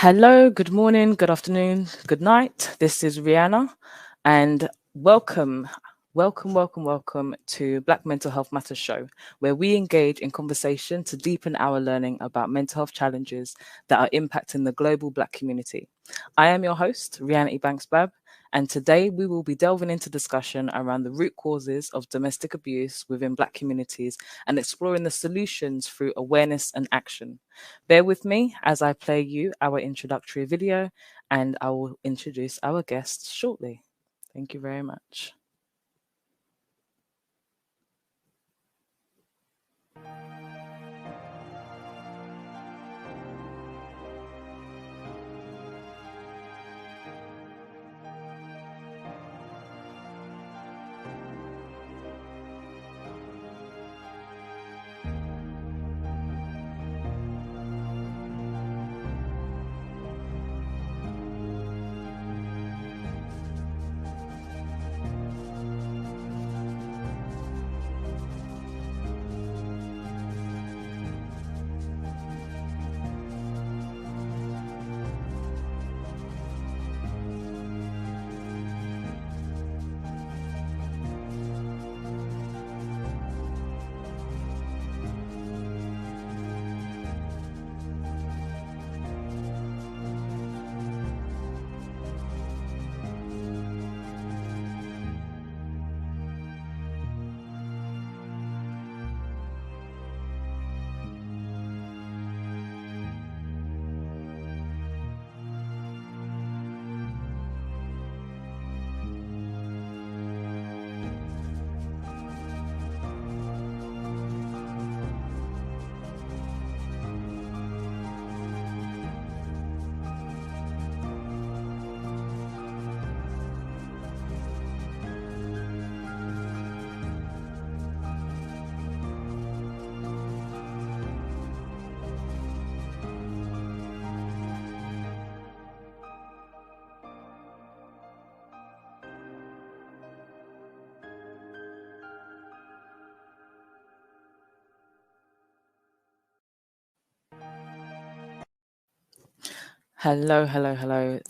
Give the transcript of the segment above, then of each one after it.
Hello, good morning, good afternoon, good night. This is Rihanna, and welcome to Black Mental Health Matters Show, where we engage in conversation to deepen our learning about mental health challenges that are impacting the global Black community. I am your host, Rihanna Ebanks-Bab, and today we will be delving into discussion around the root causes of domestic abuse within Black communities and exploring the solutions through awareness and action. Bear with me as I play you our introductory video, and I will introduce our guests shortly. Thank you very much. Hello.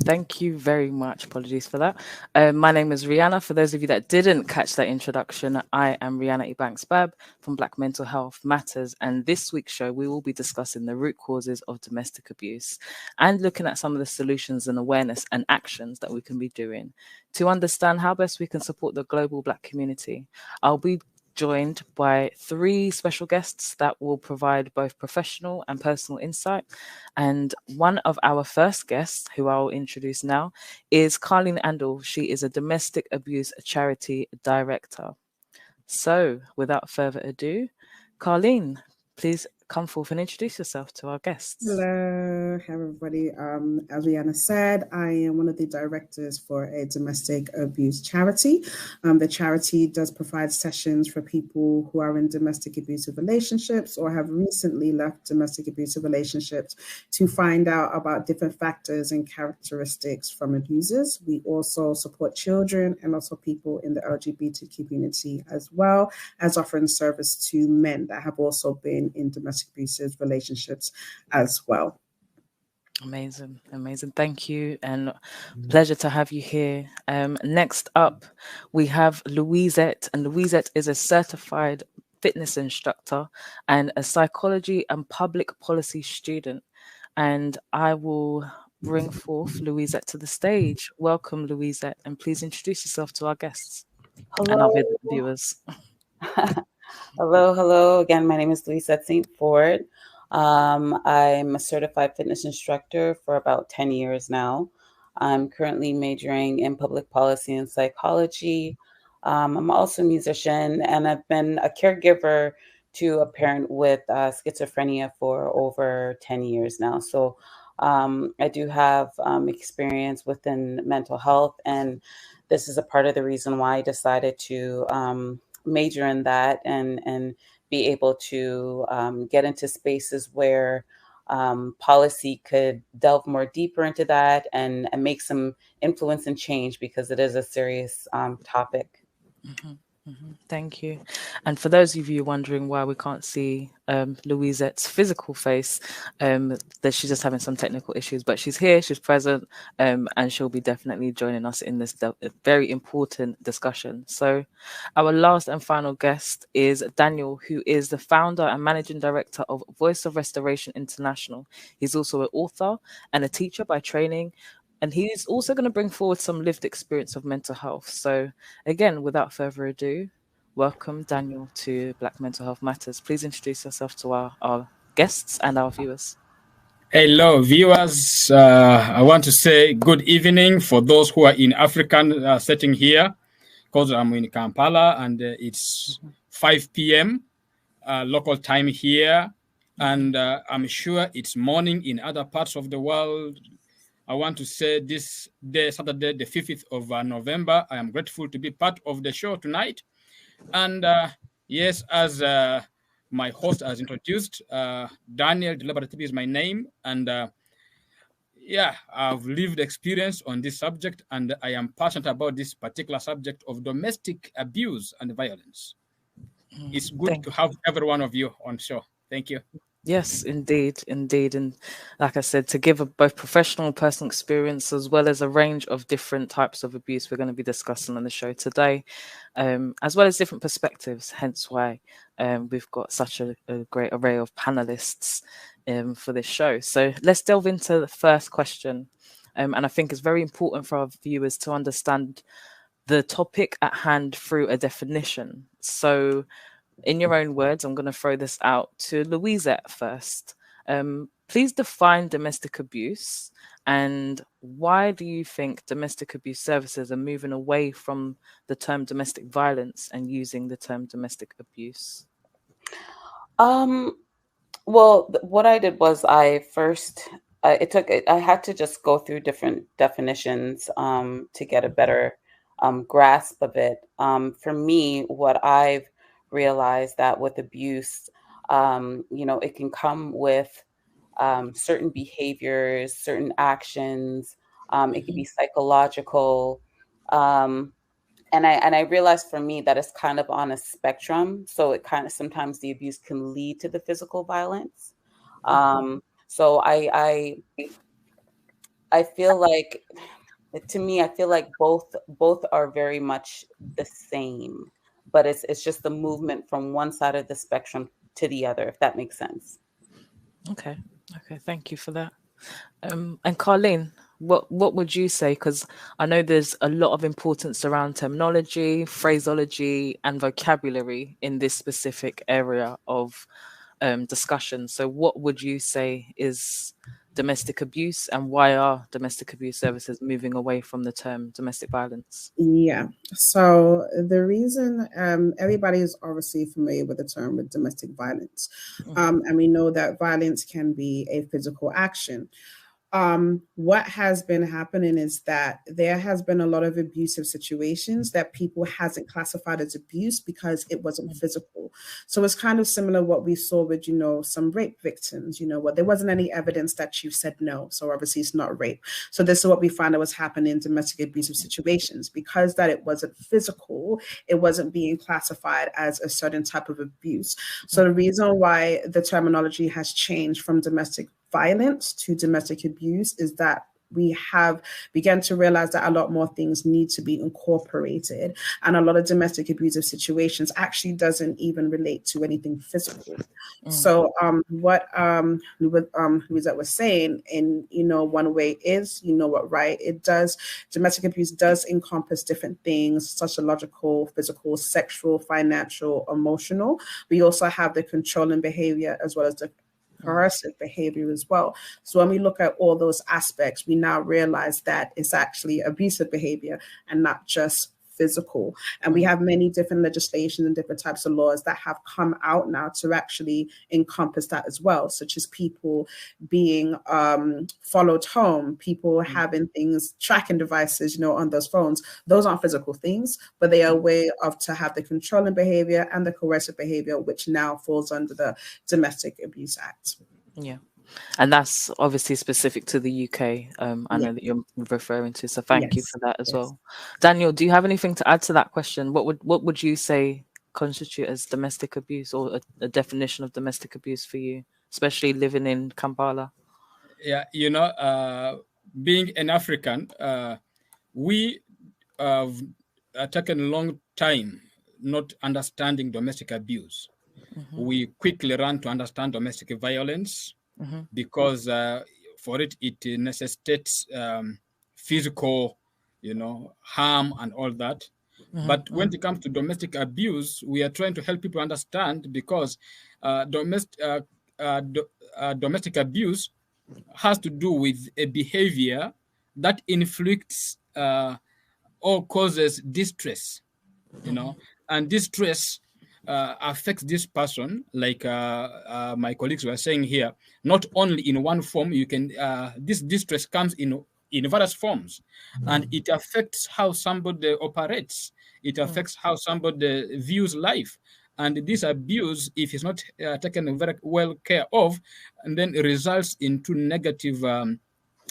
Thank you very much. Apologies for that. My name is Rihanna. For those of you that didn't catch that introduction, I am Rihanna Ebanks-Bab from Black Mental Health Matters. And this week's show, we will be discussing the root causes of domestic abuse and looking at some of the solutions and awareness and actions that we can be doing to understand how best we can support the global Black community. I'll be joined by three special guests that will provide both professional and personal insight. And one of our first guests, who I'll introduce now, is Carleen Andel. She is a domestic abuse charity director. So, without further ado, Carleen, please come forth and introduce yourself to our guests. Hello, everybody. As Rihanna said, I am one of the directors for a domestic abuse charity. The charity does provide sessions for people who are in domestic abusive relationships or have recently left domestic abusive relationships to find out about different factors and characteristics from abusers. We also support children and also people in the LGBTQ community, as well as offering service to men that have also been in domestic abusive relationships as well. Amazing. Thank you, and pleasure to have you here. Next up, we have Louisette, and Louisette is a certified fitness instructor and a psychology and public policy student. And I will bring forth Louisette to the stage. Welcome, Louisette, and please introduce yourself to our guests and our viewers. Hello. Again, my name is Louisette St. Ford. I'm a certified fitness instructor for about 10 years now. I'm currently majoring in public policy and psychology. I'm also a musician, and I've been a caregiver to a parent with schizophrenia for over 10 years now. So I do have experience within mental health, and this is a part of the reason why I decided to major in that and be able to get into spaces where policy could delve more deeper into that and make some influence and change, because it is a serious topic. Mm-hmm. Thank you. And for those of you wondering why we can't see Louisette's physical face, that she's just having some technical issues, but she's here, she's present, and she'll be definitely joining us in this very important discussion. So our last and final guest is Daniel, who is the founder and managing director of Voice of Restoration International. He's also an author and a teacher by training, and he's also going to bring forward some lived experience of mental health. So again, without further ado, welcome Daniel to Black Mental Health Matters. Please introduce yourself to our guests and our viewers. Hello, viewers. I want to say good evening for those who are in African setting here, because I'm in Kampala and it's 5 p.m. Local time here. And I'm sure it's morning in other parts of the world. I want to say this day, Saturday, the 5th of November, I am grateful to be part of the show tonight. And yes, as my host has introduced, Daniel Delabaratibi is my name. And yeah, I've lived experience on this subject, and I am passionate about this particular subject of domestic abuse and violence. It's good to have every one of you on show. Thank you. Yes, indeed. And like I said, to give both professional and personal experience, as well as a range of different types of abuse we're going to be discussing on the show today, as well as different perspectives, hence why we've got such a great array of panelists for this show. So let's delve into the first question. And I think it's very important for our viewers to understand the topic at hand through a definition. So in your own words, I'm going to throw this out to Louisette first. Please define domestic abuse, and why do you think domestic abuse services are moving away from the term domestic violence and using the term domestic abuse? Well, what I did was I had to just go through different definitions to get a better grasp of it. For me, what I've realized that with abuse, it can come with certain behaviors, certain actions. It can be psychological. And I realized for me that it's kind of on a spectrum. So it kind of, sometimes the abuse can lead to the physical violence. So I feel like, to me, I feel like both are very much the same, but it's just the movement from one side of the spectrum to the other, if that makes sense. Okay, thank you for that. And Carleen, what would you say? Because I know there's a lot of importance around terminology, phraseology, and vocabulary in this specific area of discussion. So what would you say is domestic abuse, and why are domestic abuse services moving away from the term domestic violence? Yeah, so the reason everybody is obviously familiar with the term with domestic violence, and we know that violence can be a physical action. What has been happening is that there has been a lot of abusive situations that people hasn't classified as abuse because it wasn't physical. So it's kind of similar what we saw with, some rape victims, where there wasn't any evidence that you said no. So obviously it's not rape. So this is what we find that was happening in domestic abusive situations. Because that it wasn't physical, it wasn't being classified as a certain type of abuse. So the reason why the terminology has changed from domestic violence to domestic abuse is that we have begun to realize that a lot more things need to be incorporated, and a lot of domestic abusive situations actually doesn't even relate to anything physical. So what Louisette was saying, in one way is, what, right, it does, domestic abuse does encompass different things: sociological, physical, sexual, financial, emotional. We also have the controlling behavior as well as the coercive behavior as well. So when we look at all those aspects, we now realize that it's actually abusive behavior and not just physical. And we have many different legislations and different types of laws that have come out now to actually encompass that as well, such as people being followed home, people having things, tracking devices, on those phones. Those aren't physical things, but they are a way of to have the controlling behavior and the coercive behavior, which now falls under the Domestic Abuse Act. Yeah. And that's obviously specific to the UK. I know that you're referring to, so thank you for that as well. Daniel, do you have anything to add to that question? What would you say constitute as domestic abuse, or a definition of domestic abuse for you, especially living in Kampala? Yeah, being an African, we have taken a long time not understanding domestic abuse. We quickly run to understand domestic violence because for it necessitates physical, harm and all that. But when it comes to domestic abuse, we are trying to help people understand, because domestic abuse has to do with a behavior that inflicts or causes distress, and distress affects this person, like my colleagues were saying here, not only in one form. This distress comes in various forms, and it affects how somebody operates. It affects how somebody views life. And this abuse, if it's not taken very well care of, and then it results into negative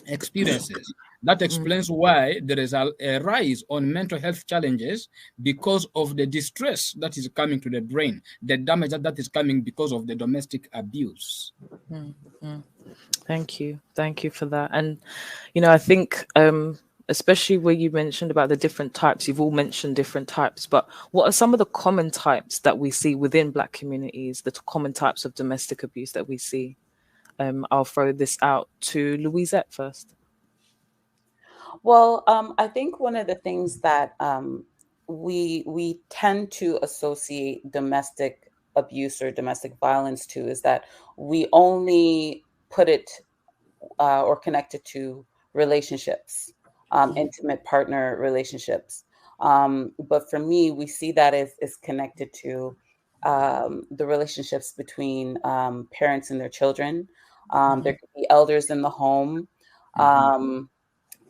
experiences. That explains why there is a rise on mental health challenges, because of the distress that is coming to the brain, the damage that is coming because of the domestic abuse. Thank you for that. And I think especially where you mentioned about the different types, you've all mentioned different types, but what are some of the common types that we see within Black communities, the common types of domestic abuse that we see? I'll throw this out to Louisette first. Well, I think one of the things that we tend to associate domestic abuse or domestic violence to is that we only put it or connect it to relationships, intimate partner relationships. But for me, we see that as connected to the relationships between parents and their children. There could be elders in the home.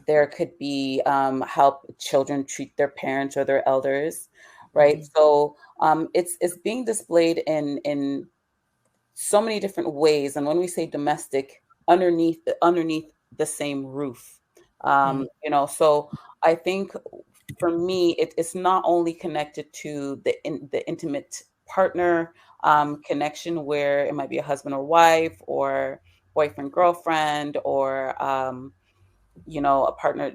There could be how children treat their parents or their elders, right? So it's being displayed in so many different ways. And when we say domestic, underneath the same roof, so I think for me, it's not only connected to the intimate partner connection, where it might be a husband or wife, or boyfriend, girlfriend, or a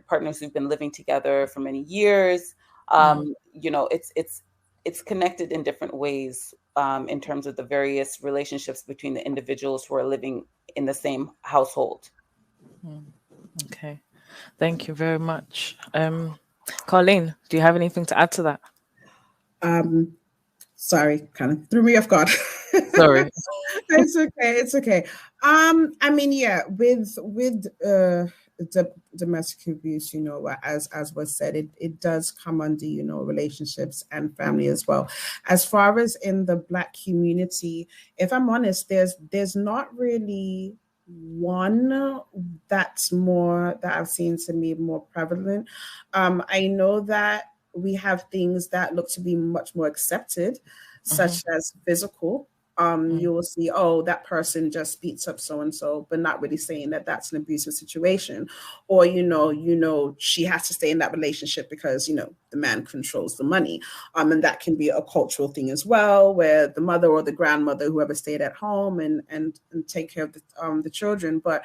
partners who've been living together for many years. It's connected in different ways in terms of the various relationships between the individuals who are living in the same household. Okay, thank you very much. Colleen, do you have anything to add to that? Sorry, kind of threw me off guard. Sorry. It's okay. I mean, yeah, with domestic abuse, as was said, it does come under, relationships and family as well. As far as in the Black community, if I'm honest, there's not really one that I've seen to be more prevalent. I know that we have things that look to be much more accepted, such as physical. You will see, that person just beats up so-and-so, but not really saying that that's an abusive situation. Or, she has to stay in that relationship because, the man controls the money. And that can be a cultural thing as well, where the mother or the grandmother, whoever stayed at home and take care of the children. But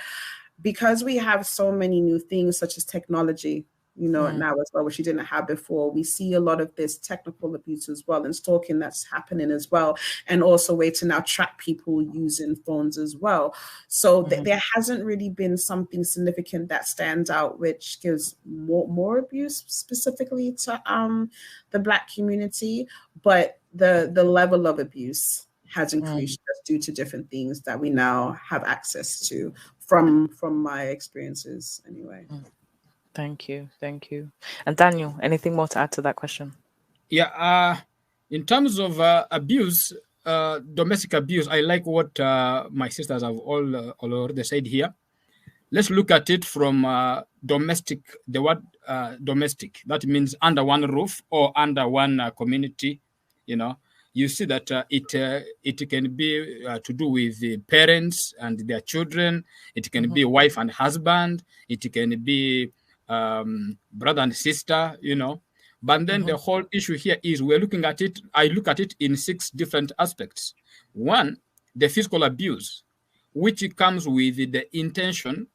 because we have so many new things, such as technology, now as well, which you didn't have before, we see a lot of this technical abuse as well, and stalking that's happening as well, and also way to now track people using phones as well. So there hasn't really been something significant that stands out, which gives more abuse specifically to the Black community, but the level of abuse has increased just due to different things that we now have access to from my experiences anyway. Thank you. And Daniel, anything more to add to that question? Yeah, in terms of abuse, domestic abuse, I like what my sisters have all already said here. Let's look at it from domestic, the word domestic. That means under one roof or under one community. you see that it can be to do with the parents and their children. It can be wife and husband. It can be brother and sister, you know. But then the whole issue here is we're looking at it. I look at it in 6 different aspects. One, the physical abuse, which comes with the intention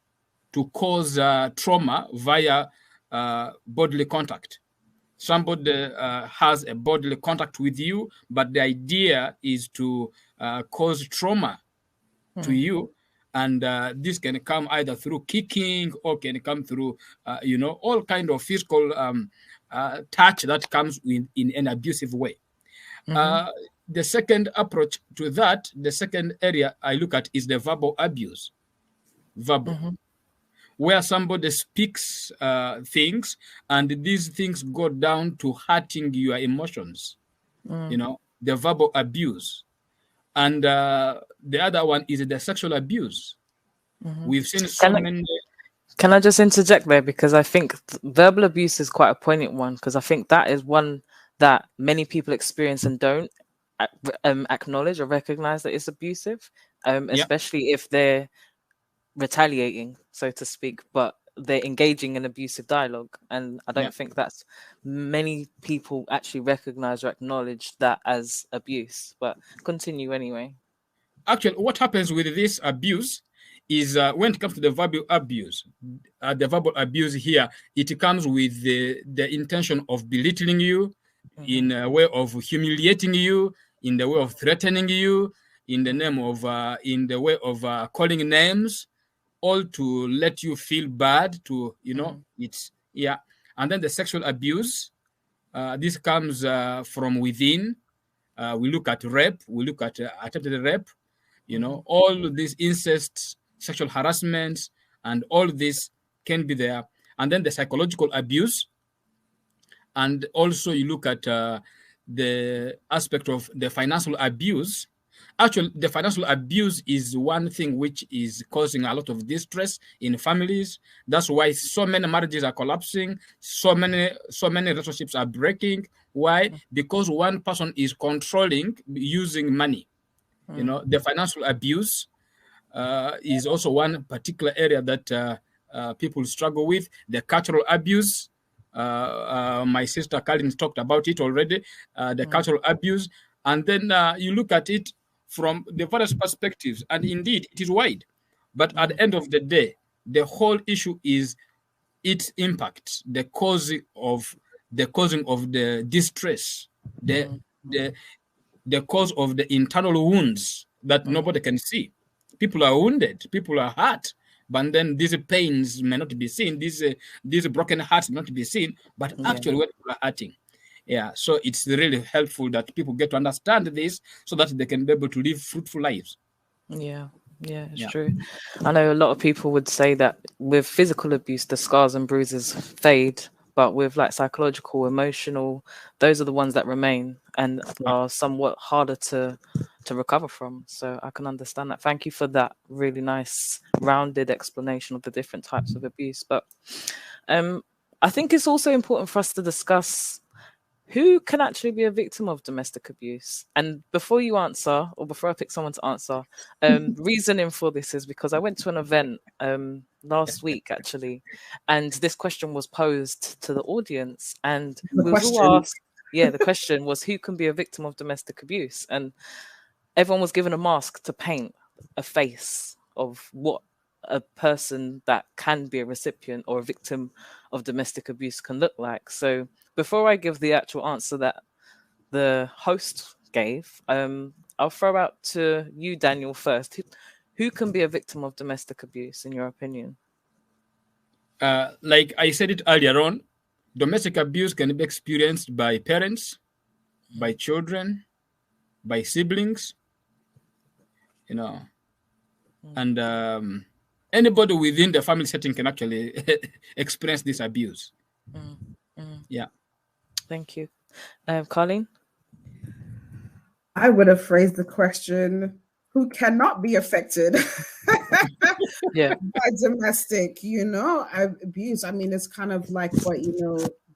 to cause trauma via bodily contact. Somebody has a bodily contact with you, but the idea is to cause trauma to you. And this can come either through kicking or can come through, you know, all kind of physical touch that comes in an abusive way. The second approach to that, the second area I look at is the verbal abuse. Verbal. Where somebody speaks things and these things go down to hurting your emotions, you know, the verbal abuse. And the other one is the sexual abuse. We've seen many. Can I just interject there? Because I think verbal abuse is quite a poignant one, because I think that is one that many people experience and don't acknowledge or recognize that it's abusive, especially if they're retaliating, so to speak, but they're engaging in abusive dialogue. And I don't think that's many people actually recognize or acknowledge that as abuse. But continue anyway. Actually, what happens with this abuse is when it comes to the verbal abuse here, it comes with the intention of belittling you, in a way of humiliating you, in the way of threatening you, in the name of in the way of calling names, all to let you feel bad, to, you know, it's, And then the sexual abuse, this comes from within. We look at rape, we look at attempted rape, you know, all these incest, sexual harassment, and all this can be there. And then the psychological abuse. And also you look at the aspect of the financial abuse. Actually, the financial abuse is one thing which is causing a lot of distress in families. That's why so many marriages are collapsing. So many relationships are breaking. Why? Because one person is controlling using money. You know, the financial abuse is also one particular area that people struggle with. The cultural abuse. My sister Colin talked about it already. The cultural abuse. And then you look at it from the various perspectives, and indeed it is wide. But at the end of the day, the whole issue is its impact, the causing of the distress, the cause of the internal wounds that nobody can see. People are wounded, people are hurt, but then these pains may not be seen, these broken hearts may not be seen, but actually when people are hurting. So it's really helpful that people get to understand this so that they can be able to live fruitful lives. It's true. I know a lot of people would say that with physical abuse, the scars and bruises fade, but with like psychological, emotional, those are the ones that remain and are somewhat harder to recover from. So I can understand that. Thank you for that really nice, rounded explanation of the different types of abuse. But I think it's also important for us to discuss who can actually be a victim of domestic abuse. And before you answer, or before I pick someone to answer, reasoning for this is because I went to an event last week, actually, and this question was posed to the audience. And we were all asked, the question was, who can be a victim of domestic abuse? And everyone was given a mask to paint a face of what a person that can be a recipient or a victim of domestic abuse can look like. So before I give the actual answer that the host gave, I'll throw out to you, Daniel, first. Who can be a victim of domestic abuse, in your opinion? Like I said it earlier on, domestic abuse can be experienced by parents, by children, by siblings, you know, and anybody within the family setting can actually experience this abuse. Thank you. Colleen? I would have phrased the question, who cannot be affected by domestic, abuse? I mean, it's kind of like what,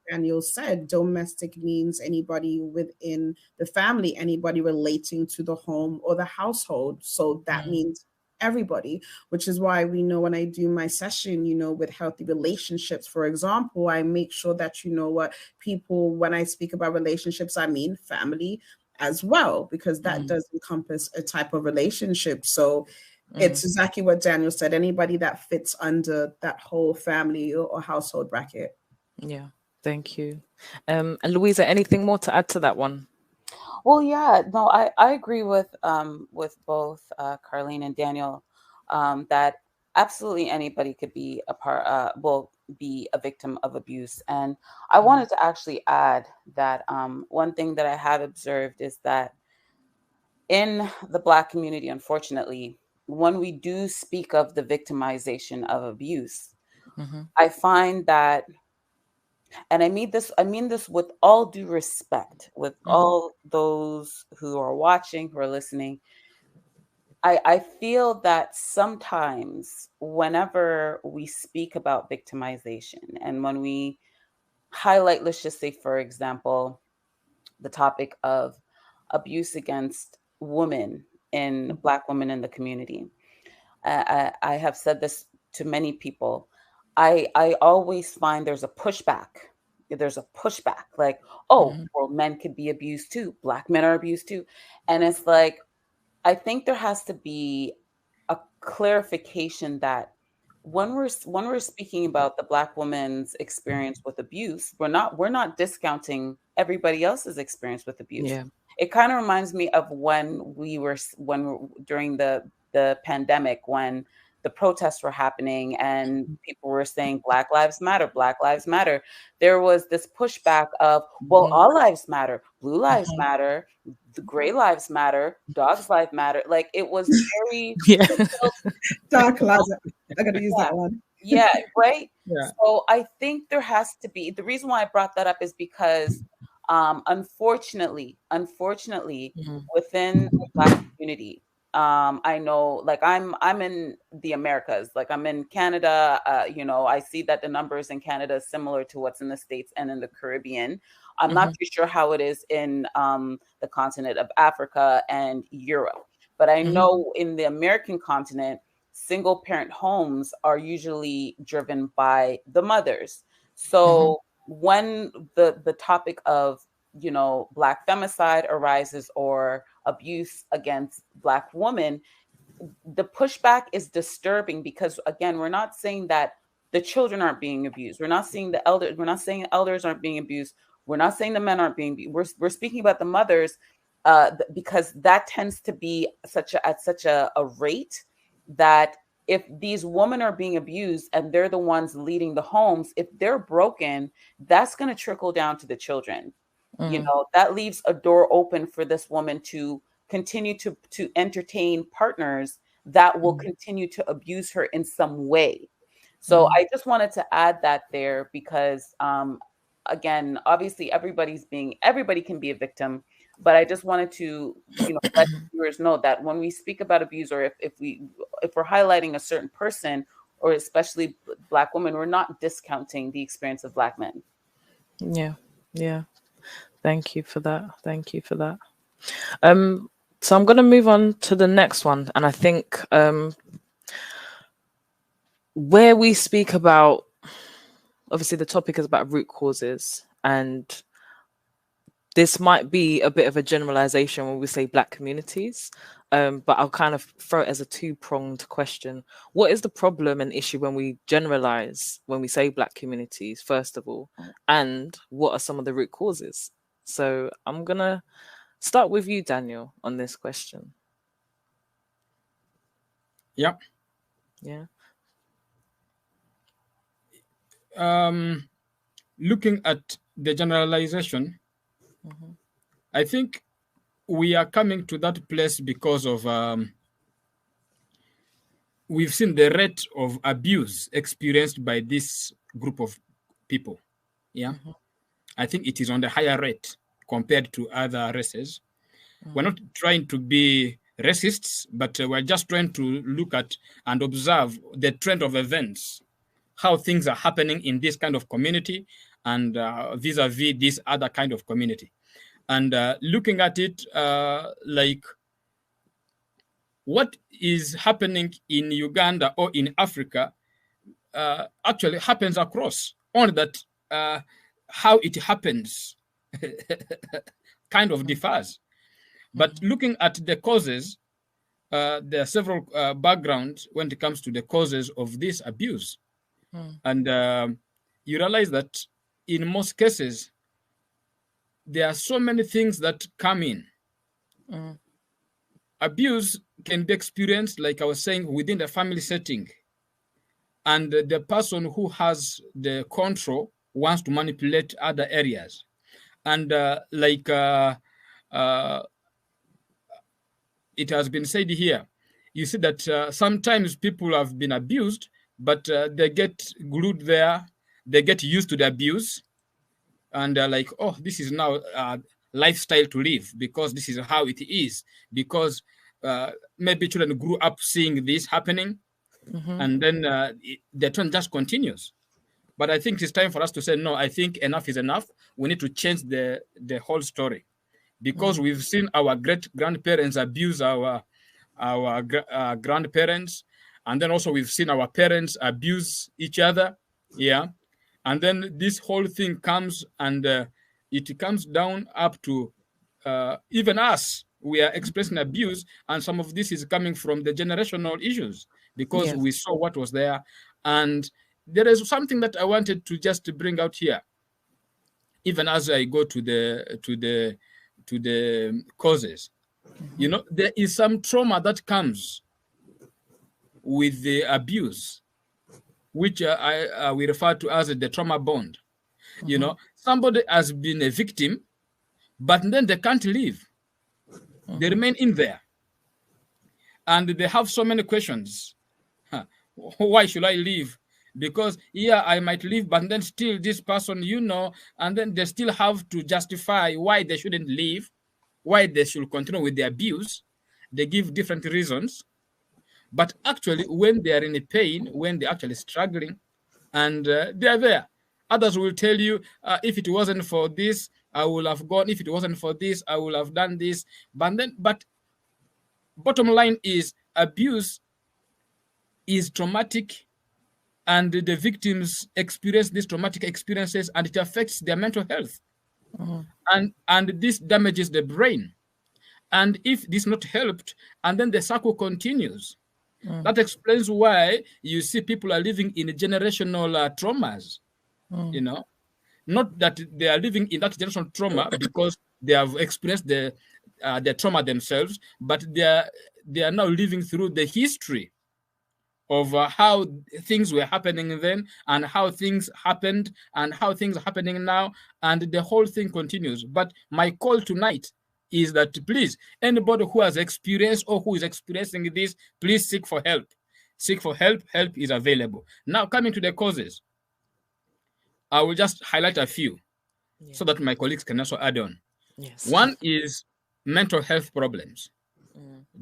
Daniel said, domestic means anybody within the family, anybody relating to the home or the household. So that means everybody, which is why we know when I do my session, with healthy relationships, for example, I make sure that, what people, when I speak about relationships, I mean family as well, because that does encompass a type of relationship. So it's exactly what Daniel said, anybody that fits under that whole family or household bracket. Yeah, thank you. And Louisa, anything more to add to that one? Well, yeah, no, I agree with both Carlene and Daniel, that absolutely anybody could be be a victim of abuse. And I wanted to actually add that one thing that I have observed is that in the Black community, unfortunately, when we do speak of the victimization of abuse, I find that, and I mean this with all due respect, with all those who are watching, who are listening, I feel that sometimes whenever we speak about victimization and when we highlight, let's just say, for example, the topic of abuse against women Black women in the community. I have said this to many people. I always find there's a pushback. There's a pushback, like, oh, well, men could be abused too. Black men are abused too. And it's like, I think there has to be a clarification that when we're speaking about the Black woman's experience with abuse, we're not discounting everybody else's experience with abuse. Yeah. It kind of reminds me of during the pandemic, when the protests were happening and people were saying Black Lives Matter, Black Lives Matter. There was this pushback of, well, all lives matter, blue lives matter, the gray lives matter, dogs lives matter. Like, it was very dark closet. I gotta use that one. Yeah, right. Yeah. So I think there has to be, the reason why I brought that up is because unfortunately within the Black community, I know, like, I'm in the Americas, like I'm in Canada, I see that the numbers in Canada is similar to what's in the States and in the Caribbean. I'm not too sure how it is in the continent of Africa and Europe, but I know in the American continent, single parent homes are usually driven by the mothers. So when the topic of, Black femicide arises or abuse against Black women, the pushback is disturbing because, again, we're not saying that the children aren't being abused. We're not saying elders aren't being abused. We're not saying the men aren't being abused. We're speaking about the mothers, because that tends to be at such a rate that if these women are being abused and they're the ones leading the homes, if they're broken, that's going to trickle down to the children. That leaves a door open for this woman to continue to entertain partners that will continue to abuse her in some way. So I just wanted to add that there because, again, obviously everybody can be a victim, but I just wanted to, let viewers know that when we speak about abuse, or if we're highlighting a certain person, or especially Black women, we're not discounting the experience of Black men. Yeah. Thank you for that. So I'm going to move on to the next one. And I think where we speak about, obviously the topic is about root causes, and this might be a bit of a generalization when we say Black communities, but I'll kind of throw it as a two-pronged question. What is the problem and issue when we generalize, when we say Black communities, first of all, and what are some of the root causes? So I'm going to start with you, Daniel, on this question. Yeah. Looking at the generalization, I think we are coming to that place because of we've seen the rate of abuse experienced by this group of people. Yeah. I think it is on the higher rate compared to other races. We're not trying to be racists, but we're just trying to look at and observe the trend of events, how things are happening in this kind of community, and vis-a-vis this other kind of community. And looking at it like what is happening in Uganda or in Africa actually happens across, only that how it happens kind of differs. But looking at the causes, there are several backgrounds when it comes to the causes of this abuse. And you realize that in most cases, there are so many things that come in. Abuse can be experienced, like I was saying, within the family setting. And the person who has the control wants to manipulate other areas. And it has been said here, you see that sometimes people have been abused, but they get glued there, they get used to the abuse, and they're like, oh, this is now a lifestyle to live because this is how it is, because maybe children grew up seeing this happening, and then the trend just continues. But I think it's time for us to say, no, I think enough is enough. We need to change the whole story, because we've seen our great-grandparents abuse our grandparents, and then also we've seen our parents abuse each other, yeah. And then this whole thing comes, and it comes down up to even us. We are expressing abuse, and some of this is coming from the generational issues, because we saw what was there. And there is something that I wanted to just bring out here, even as I go to the causes. You know, there is some trauma that comes with the abuse, which we refer to as the trauma bond. You know, somebody has been a victim, but then they can't leave. They remain in there. And they have so many questions. Why should I leave? Because, yeah, I might leave, but then still this person, you know, and then they still have to justify why they shouldn't leave, why they should continue with the abuse. They give different reasons. But actually, when they are in pain, when they're actually struggling, and they are there, others will tell you, if it wasn't for this, I will have gone. If it wasn't for this, I will have done this. But bottom line is, abuse is traumatic, and the victims experience these traumatic experiences, and it affects their mental health. And this damages the brain. And if this is not helped, and then the cycle continues. That explains why you see people are living in generational traumas. You know, not that they are living in that generational trauma because they have experienced the trauma themselves, but they are now living through the history of how things were happening then, and how things happened, and how things are happening now, and the whole thing continues. But my call tonight is that, please, anybody who has experienced or who is experiencing this, please seek for help. Seek for help. Help is available. Now, coming to the causes, I will just highlight a few so that my colleagues can also add on. One is mental health problems,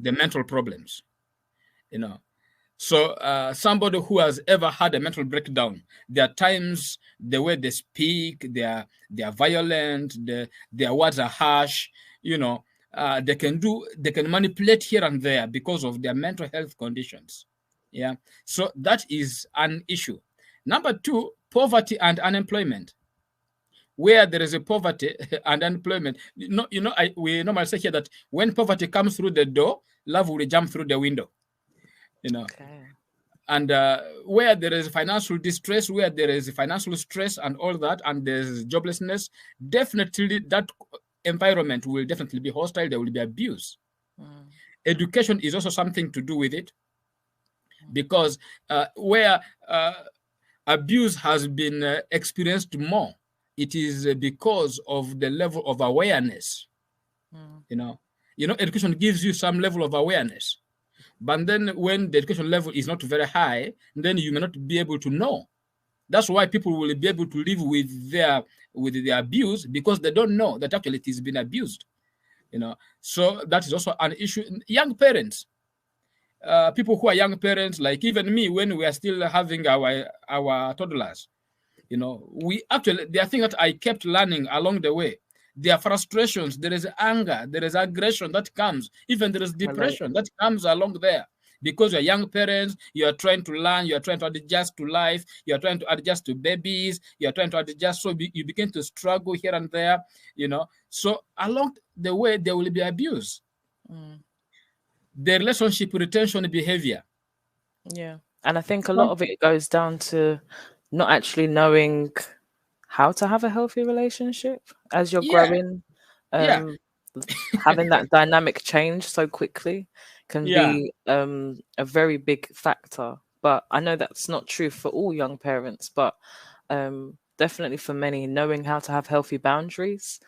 the mental problems, you know. So somebody who has ever had a mental breakdown, there are times the way they speak, they are violent, their words are harsh, you know, they can manipulate here and there because of their mental health conditions. Yeah. So that is an issue. Number two, poverty and unemployment. Where there is a poverty and unemployment, we normally say here that when poverty comes through the door, love will jump through the window. You know, and where there is financial distress, where there is financial stress and all that, and there's joblessness, definitely that environment will definitely be hostile. There will be abuse. Education is also something to do with it, because where abuse has been experienced more, it is because of the level of awareness. You know, education gives you some level of awareness. But then when the education level is not very high, then you may not be able to know. That's why people will be able to live with their abuse, because they don't know that actually it is being abused. You know, so that is also an issue. Young parents, people who are young parents, like even me, when we are still having our toddlers, You know, there are things that I kept learning along the way. There are frustrations, there is anger, there is aggression that comes, even there is depression that comes along there. Because you're young parents, you are trying to learn, you are trying to adjust to life, you are trying to adjust to babies, you are trying to adjust, so you begin to struggle here and there, you know. So along the way, there will be abuse. The relationship retention behavior. Yeah. And I think a lot of it goes down to not actually knowing how to have a healthy relationship as you're growing. Having that dynamic change so quickly can be a very big factor. But I know that's not true for all young parents, but definitely for many, knowing how to have healthy boundaries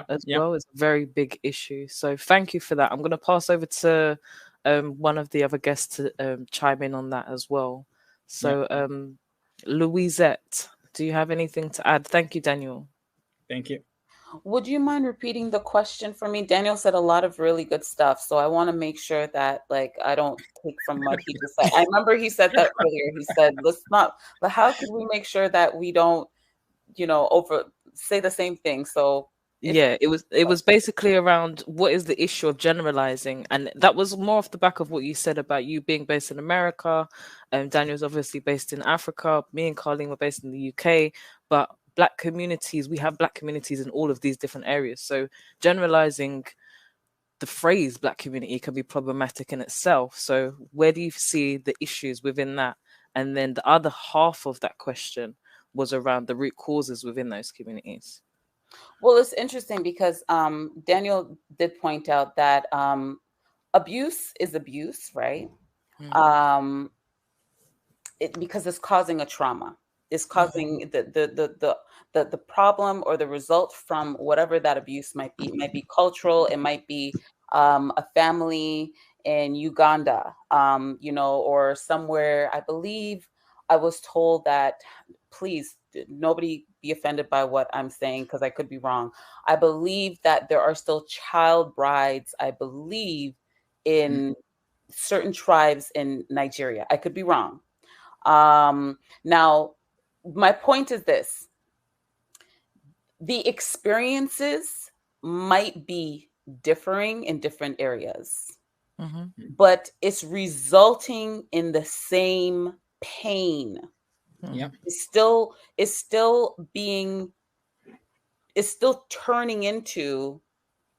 as well is a very big issue. So thank you for that. I'm going to pass over to one of the other guests to chime in on that as well. So Louisette, do you have anything to add? Thank you, Daniel. Thank you. Would you mind repeating the question for me? Daniel said a lot of really good stuff, so I want to make sure that I don't take from what he just said. I remember he said that earlier. He said, "Let's not." But how can we make sure that we don't, say the same thing? So it was basically around what is the issue of generalizing, and that was more off the back of what you said about you being based in America. Daniel's obviously based in Africa. Me and Carleen were based in the UK, but we have black communities in all of these different areas. So generalizing the phrase black community can be problematic in itself. So where do you see the issues within that? And then the other half of that question was around the root causes within those communities. Well, it's interesting because Daniel did point out that abuse is abuse, right? Because it's causing a trauma. Is causing the problem or the result from whatever that abuse might be. It might be cultural. It might be a family in Uganda, or somewhere. I believe I was told that, please, nobody be offended by what I'm saying because I could be wrong. I believe that there are still child brides, I believe, in certain tribes in Nigeria. I could be wrong. Now, my point is this: the experiences might be differing in different areas, but it's resulting in the same pain. It's still turning into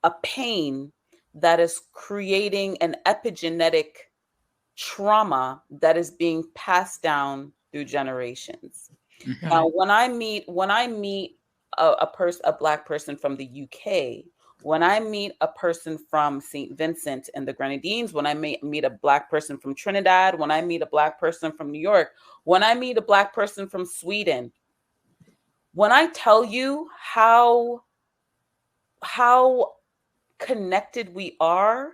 a pain that is creating an epigenetic trauma that is being passed down through generations. Now, when I meet a Black person from the UK, when I meet a person from St. Vincent and the Grenadines, when I meet a Black person from Trinidad, when I meet a Black person from New York, when I meet a Black person from Sweden, when I tell you how connected we are,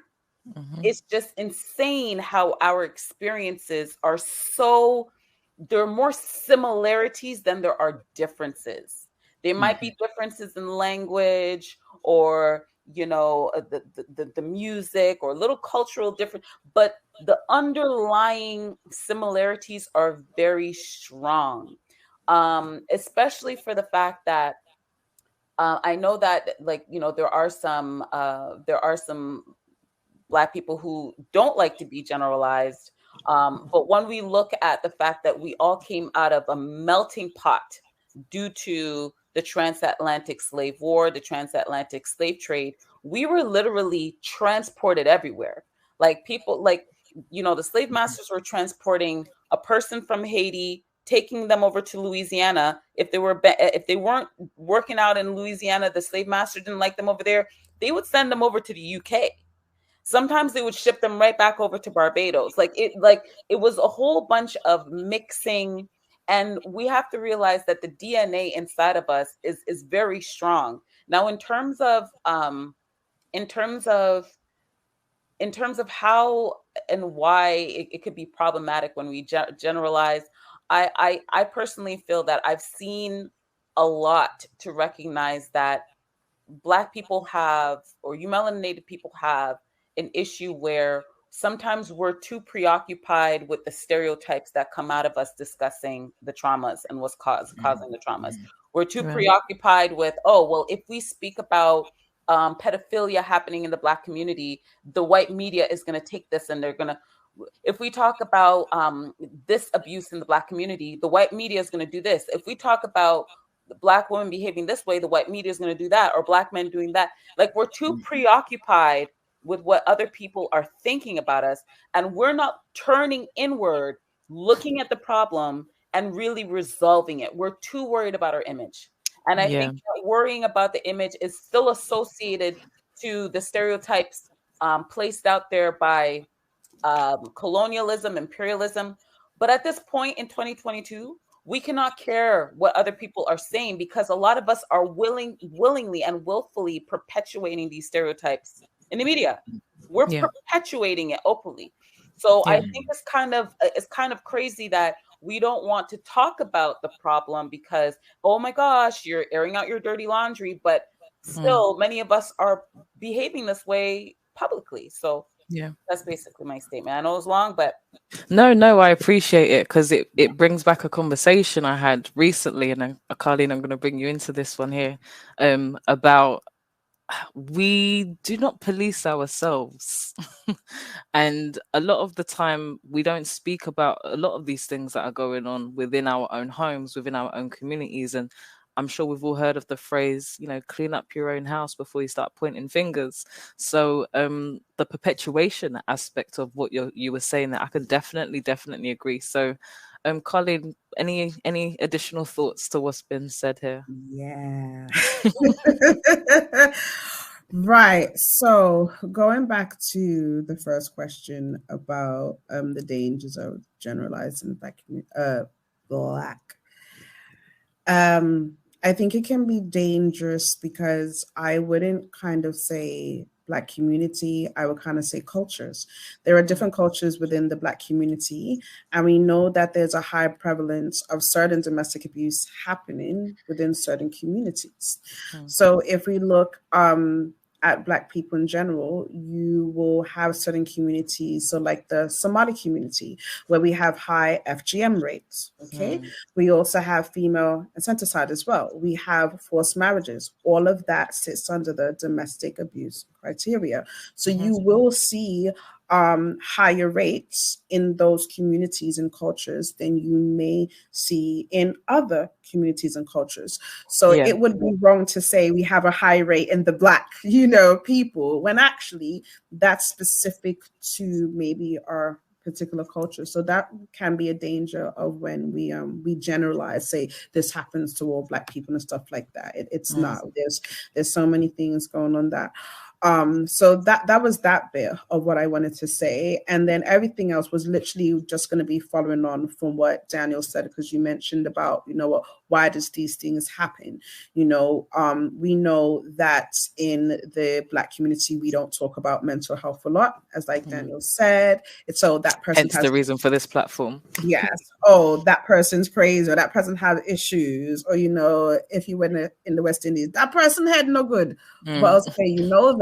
it's just insane how our experiences are there are more similarities than there are differences. There might be differences in language or, the music or little cultural difference, but the underlying similarities are very strong, especially for the fact that I know that, there are some Black people who don't like to be generalized. But when we look at the fact that we all came out of a melting pot due to the transatlantic slave war, the transatlantic slave trade, we were literally transported everywhere. The slave masters were transporting a person from Haiti, taking them over to Louisiana. If they weren't working out in Louisiana, the slave master didn't like them over there, they would send them over to the UK. Sometimes they would ship them right back over to Barbados. It was a whole bunch of mixing. And we have to realize that the DNA inside of us is very strong. Now, in terms of how and why it could be problematic when we generalize, I personally feel that I've seen a lot to recognize that Black people have, or you melanated people have, an issue where sometimes we're too preoccupied with the stereotypes that come out of us discussing the traumas and what's causing the traumas. We're too preoccupied with, oh, well, if we speak about pedophilia happening in the Black community, the white media is going to take this and they're going to, if we talk about this abuse in the Black community, the white media is going to do this. If we talk about the Black women behaving this way, the white media is going to do that, or Black men doing that. Like, we're too preoccupied with what other people are thinking about us, and we're not turning inward, looking at the problem and really resolving it. We're too worried about our image. And I think that worrying about the image is still associated to the stereotypes placed out there by colonialism, imperialism. But at this point in 2022, we cannot care what other people are saying, because a lot of us are willingly and willfully perpetuating these stereotypes in the media. We're perpetuating it openly. So I think it's kind of crazy that we don't want to talk about the problem because, oh my gosh, you're airing out your dirty laundry, but still many of us are behaving this way publicly. So that's basically my statement. I know it's long, but no, I appreciate it, because it brings back a conversation I had recently, and Carleen, I'm going to bring you into this one here, about we do not police ourselves. And a lot of the time we don't speak about a lot of these things that are going on within our own homes, within our own communities. And I'm sure we've all heard of the phrase, clean up your own house before you start pointing fingers. So the perpetuation aspect of what you were saying, that I can definitely agree. So Colin, any additional thoughts to what's been said here? Yeah. Right. So going back to the first question about the dangers of generalizing Black. I think it can be dangerous because I wouldn't kind of say Black community, I would kind of say cultures. There are different cultures within the Black community, and we know that there's a high prevalence of certain domestic abuse happening within certain communities. So if we look at Black people in general, you will have certain communities, so like the Somali community, where we have high FGM rates, okay? We also have female infanticide as well. We have forced marriages. All of that sits under the domestic abuse criteria. So you will see higher rates in those communities and cultures than you may see in other communities and cultures. So it would be wrong to say we have a high rate in the Black, people, when actually that's specific to maybe our particular culture. So that can be a danger of when we generalize, say this happens to all Black people and stuff like that. It's not. There's so many things going on that. So that was that bit of what I wanted to say. And then everything else was literally just going to be following on from what Daniel said, because you mentioned about, why does these things happen? We know that in the Black community, we don't talk about mental health a lot, as like Daniel said. It's so that person hence the reason for this platform. Yes. Oh, that person's crazy, or that person has issues, or, if you went in the West Indies, that person had no good. Well, okay,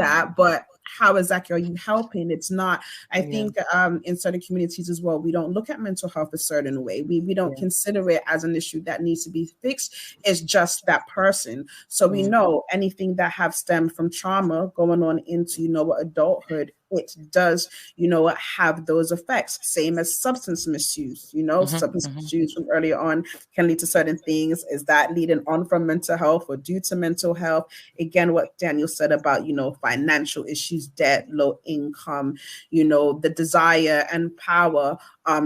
that, but how exactly are you helping? It's not. I think in certain communities as well, we don't look at mental health a certain way. We don't consider it as an issue that needs to be fixed. It's just that person. So we know anything that have stemmed from trauma going on into adulthood, it does have those effects. Same as substance misuse. Substance misuse from earlier on can lead to certain things. Is that leading on from mental health or due to mental health? Again, what Daniel said about financial issues, debt, low income, the desire and power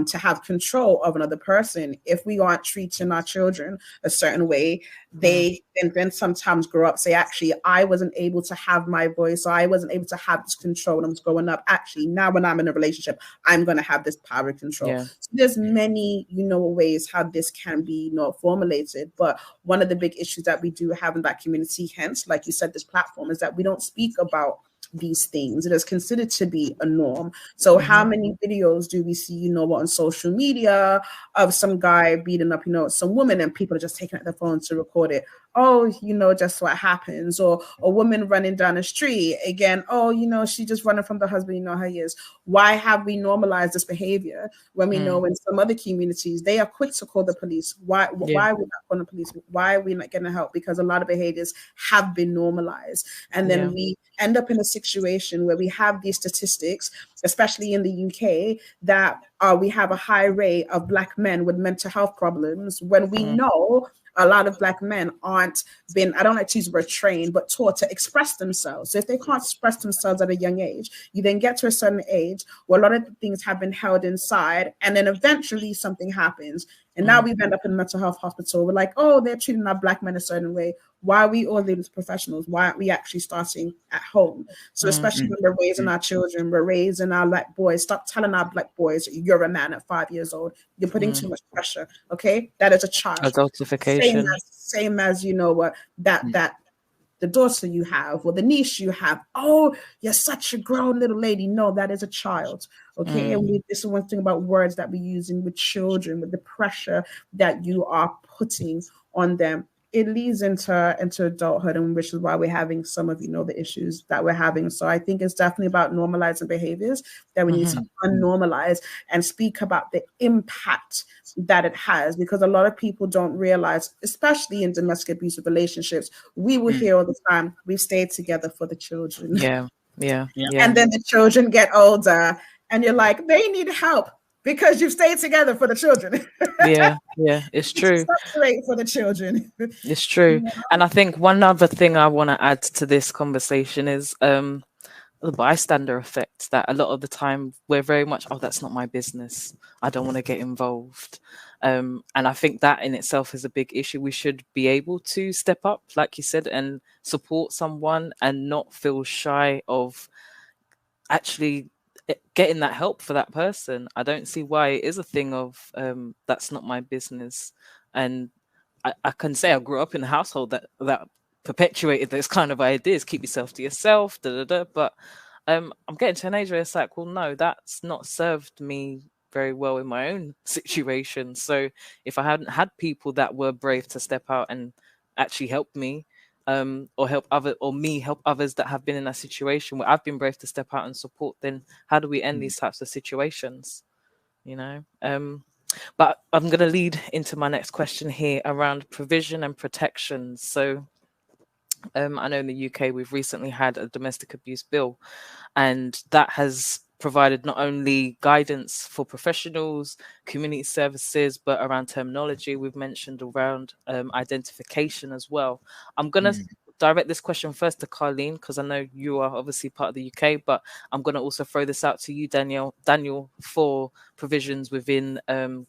to have control of another person. If we aren't treating our children a certain way, they then sometimes grow up, say, actually, I wasn't able to have my voice, or I wasn't able to have this control when I was growing up. Actually, now when I'm in a relationship, I'm going to have this power and control. So there's many, ways how this can be formulated. But one of the big issues that we do have in that community, hence, like you said, this platform, is that we don't speak about these things. It is considered to be a norm. So how many videos do we see, you know, on social media of some guy beating up, you know, some woman, and people are just taking out their phones to record it? Oh, you know, just what happens. Or a woman running down the street, again, oh, you know, she just running from the husband, you know how he is. Why have we normalized this behavior when we know in some other communities they are quick to call the police? Why are we not calling the police? Why are we not getting help? Because a lot of behaviors have been normalized. And then we end up in a situation where we have these statistics, especially in the UK, that we have a high rate of Black men with mental health problems, when we know a lot of Black men aren't been, I don't like to use the word trained, but taught to express themselves. So if they can't express themselves at a young age, you then get to a certain age where a lot of things have been held inside, and then eventually something happens. And now we end up in a mental health hospital. We're like, oh, they're treating our Black men a certain way. Why are we all leading as professionals? Why aren't we actually starting at home? So especially when we're raising our children, we're raising our Black boys. Stop telling our Black boys you're a man at 5 years old. You're putting too much pressure. Okay, that is a child. Adultification. Same as you know what that the daughter you have or the niece you have. Oh, you're such a grown little lady. No, that is a child. Okay, and this is one thing about words that we're using with children, with the pressure that you are putting on them. It leads into adulthood, and which is why we're having some of, you know, the issues that we're having. So I think it's definitely about normalizing behaviors that we need to unnormalize and speak about the impact that it has, because a lot of people don't realize, especially in domestic abusive relationships, we will hear all the time, we've stayed together for the children. Yeah. And then the children get older and you're like, they need help because you've stayed together for the children. yeah, it's true. Separate for the children. It's true. Yeah. And I think one other thing I want to add to this conversation is the bystander effect, that a lot of the time we're very much, oh, that's not my business, I don't want to get involved. And I think that in itself is a big issue. We should be able to step up, like you said, and support someone and not feel shy of actually getting that help for that person. I don't see why it is a thing of that's not my business. And I can say I grew up in a household that perpetuated those kind of ideas, keep yourself to yourself, but I'm getting to an age where it's like, well, no, that's not served me very well in my own situation. So if I hadn't had people that were brave to step out and actually help me, or help others that have been in that situation where I've been brave to step out and support, then how do we end these types of situations? You know? But I'm going to lead into my next question here around provision and protection. So I know in the UK, we've recently had a domestic abuse bill, and that has provided not only guidance for professionals, community services, but around terminology. We've mentioned around identification as well. I'm going to direct this question first to Carleen, because I know you are obviously part of the UK, but I'm going to also throw this out to you, Daniel, for provisions within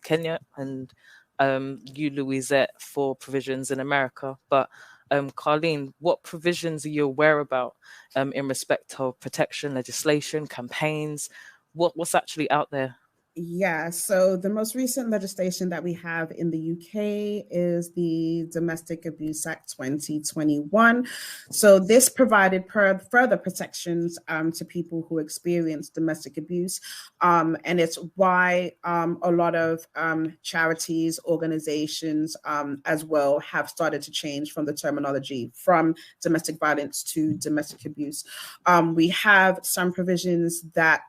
Kenya, and you, Louisette, for provisions in America. But Carleen, what provisions are you aware about in respect of protection, legislation, campaigns? What's actually out there? Yeah, so the most recent legislation that we have in the UK is the Domestic Abuse Act 2021. So this provided further protections to people who experience domestic abuse. And it's why a lot of charities, organizations as well have started to change from the terminology from domestic violence to domestic abuse. We have some provisions that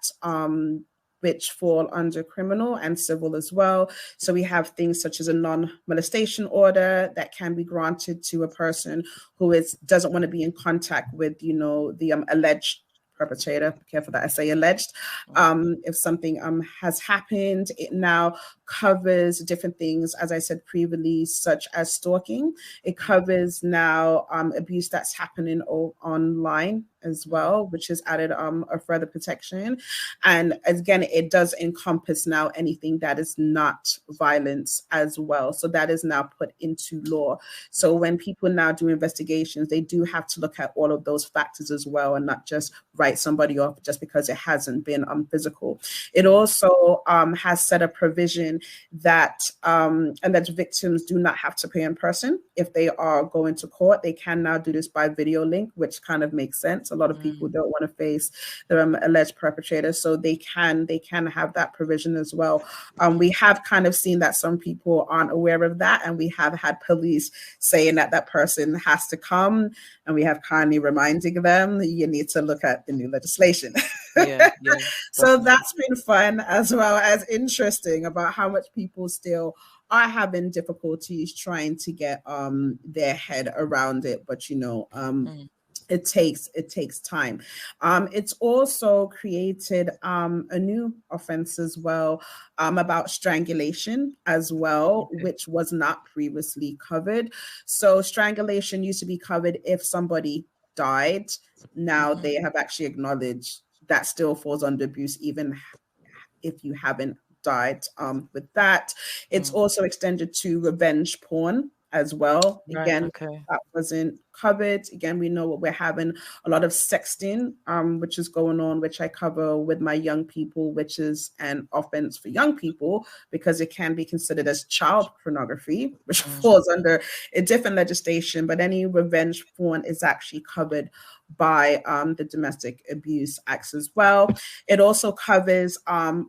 which fall under criminal and civil as well. So we have things such as a non-molestation order that can be granted to a person who doesn't want to be in contact with, you know, the alleged perpetrator. Careful that I say alleged. If something has happened, it now covers different things, as I said previously, such as stalking. It covers now abuse that's happening online as well, which has added a further protection. And again, it does encompass now anything that is not violence as well. So that is now put into law. So when people now do investigations, they do have to look at all of those factors as well, and not just write somebody off just because it hasn't been physical. It also has set a provision that alleged victims do not have to pay in person if they are going to court. They can now do this by video link, which kind of makes sense. A lot of people don't want to face the alleged perpetrator, so they can have that provision as well. We have kind of seen that some people aren't aware of that, and we have had police saying that that person has to come, and we have kindly reminding them you need to look at the new legislation. So that's been fun, as well as interesting about how much people still are having difficulties trying to get their head around it. But it takes time. It's also created a new offense as well, about strangulation as well, which was not previously covered. So strangulation used to be covered if somebody died. Now they have actually acknowledged that still falls under abuse, even if you haven't died. With that, it's also extended to revenge porn as well. Again, that wasn't covered. Again, we know what we're having a lot of sexting, which is going on, which I cover with my young people, which is an offense for young people because it can be considered as child pornography, which falls under a different legislation. But any revenge porn is actually covered by the Domestic Abuse Acts as well. It also covers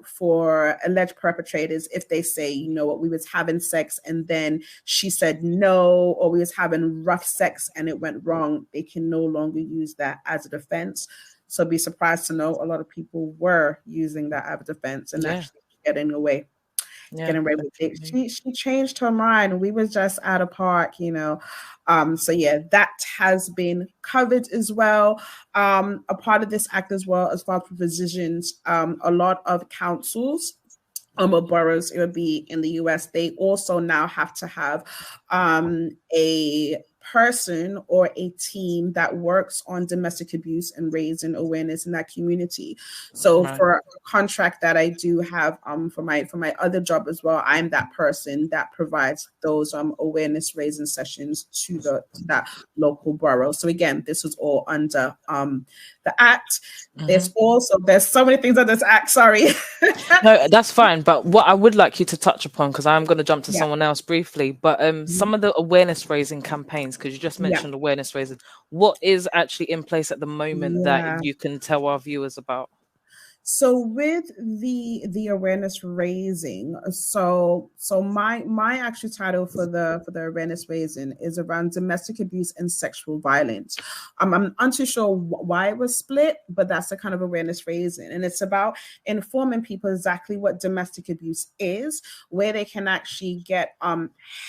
for alleged perpetrators if they say, you know what, we was having sex and then she said no, or we was having rough sex and it went wrong, they can no longer use that as a defense. So be surprised to know a lot of people were using that as a defense and actually getting away. Getting away with it. She changed her mind. We was just at a park, So that has been covered as well. A part of this act as well, as far as provisions, a lot of councils or boroughs, it would be in the US, they also now have to have a person or a team that works on domestic abuse and raising awareness in that community. So for a contract that I do have for my other job as well, I'm that person that provides those awareness raising sessions to that local borough. So again, this is all under the act. There's so many things on this act, sorry. No, that's fine. But what I would like you to touch upon, because I'm going to jump to someone else briefly, but some of the awareness raising campaigns, because you just mentioned awareness raising, what is actually in place at the moment that you can tell our viewers about? So with the awareness raising, so my actual title for the awareness raising is around domestic abuse and sexual violence. I'm unsure sure why it was split, but that's the kind of awareness raising, and it's about informing people exactly what domestic abuse is, where they can actually get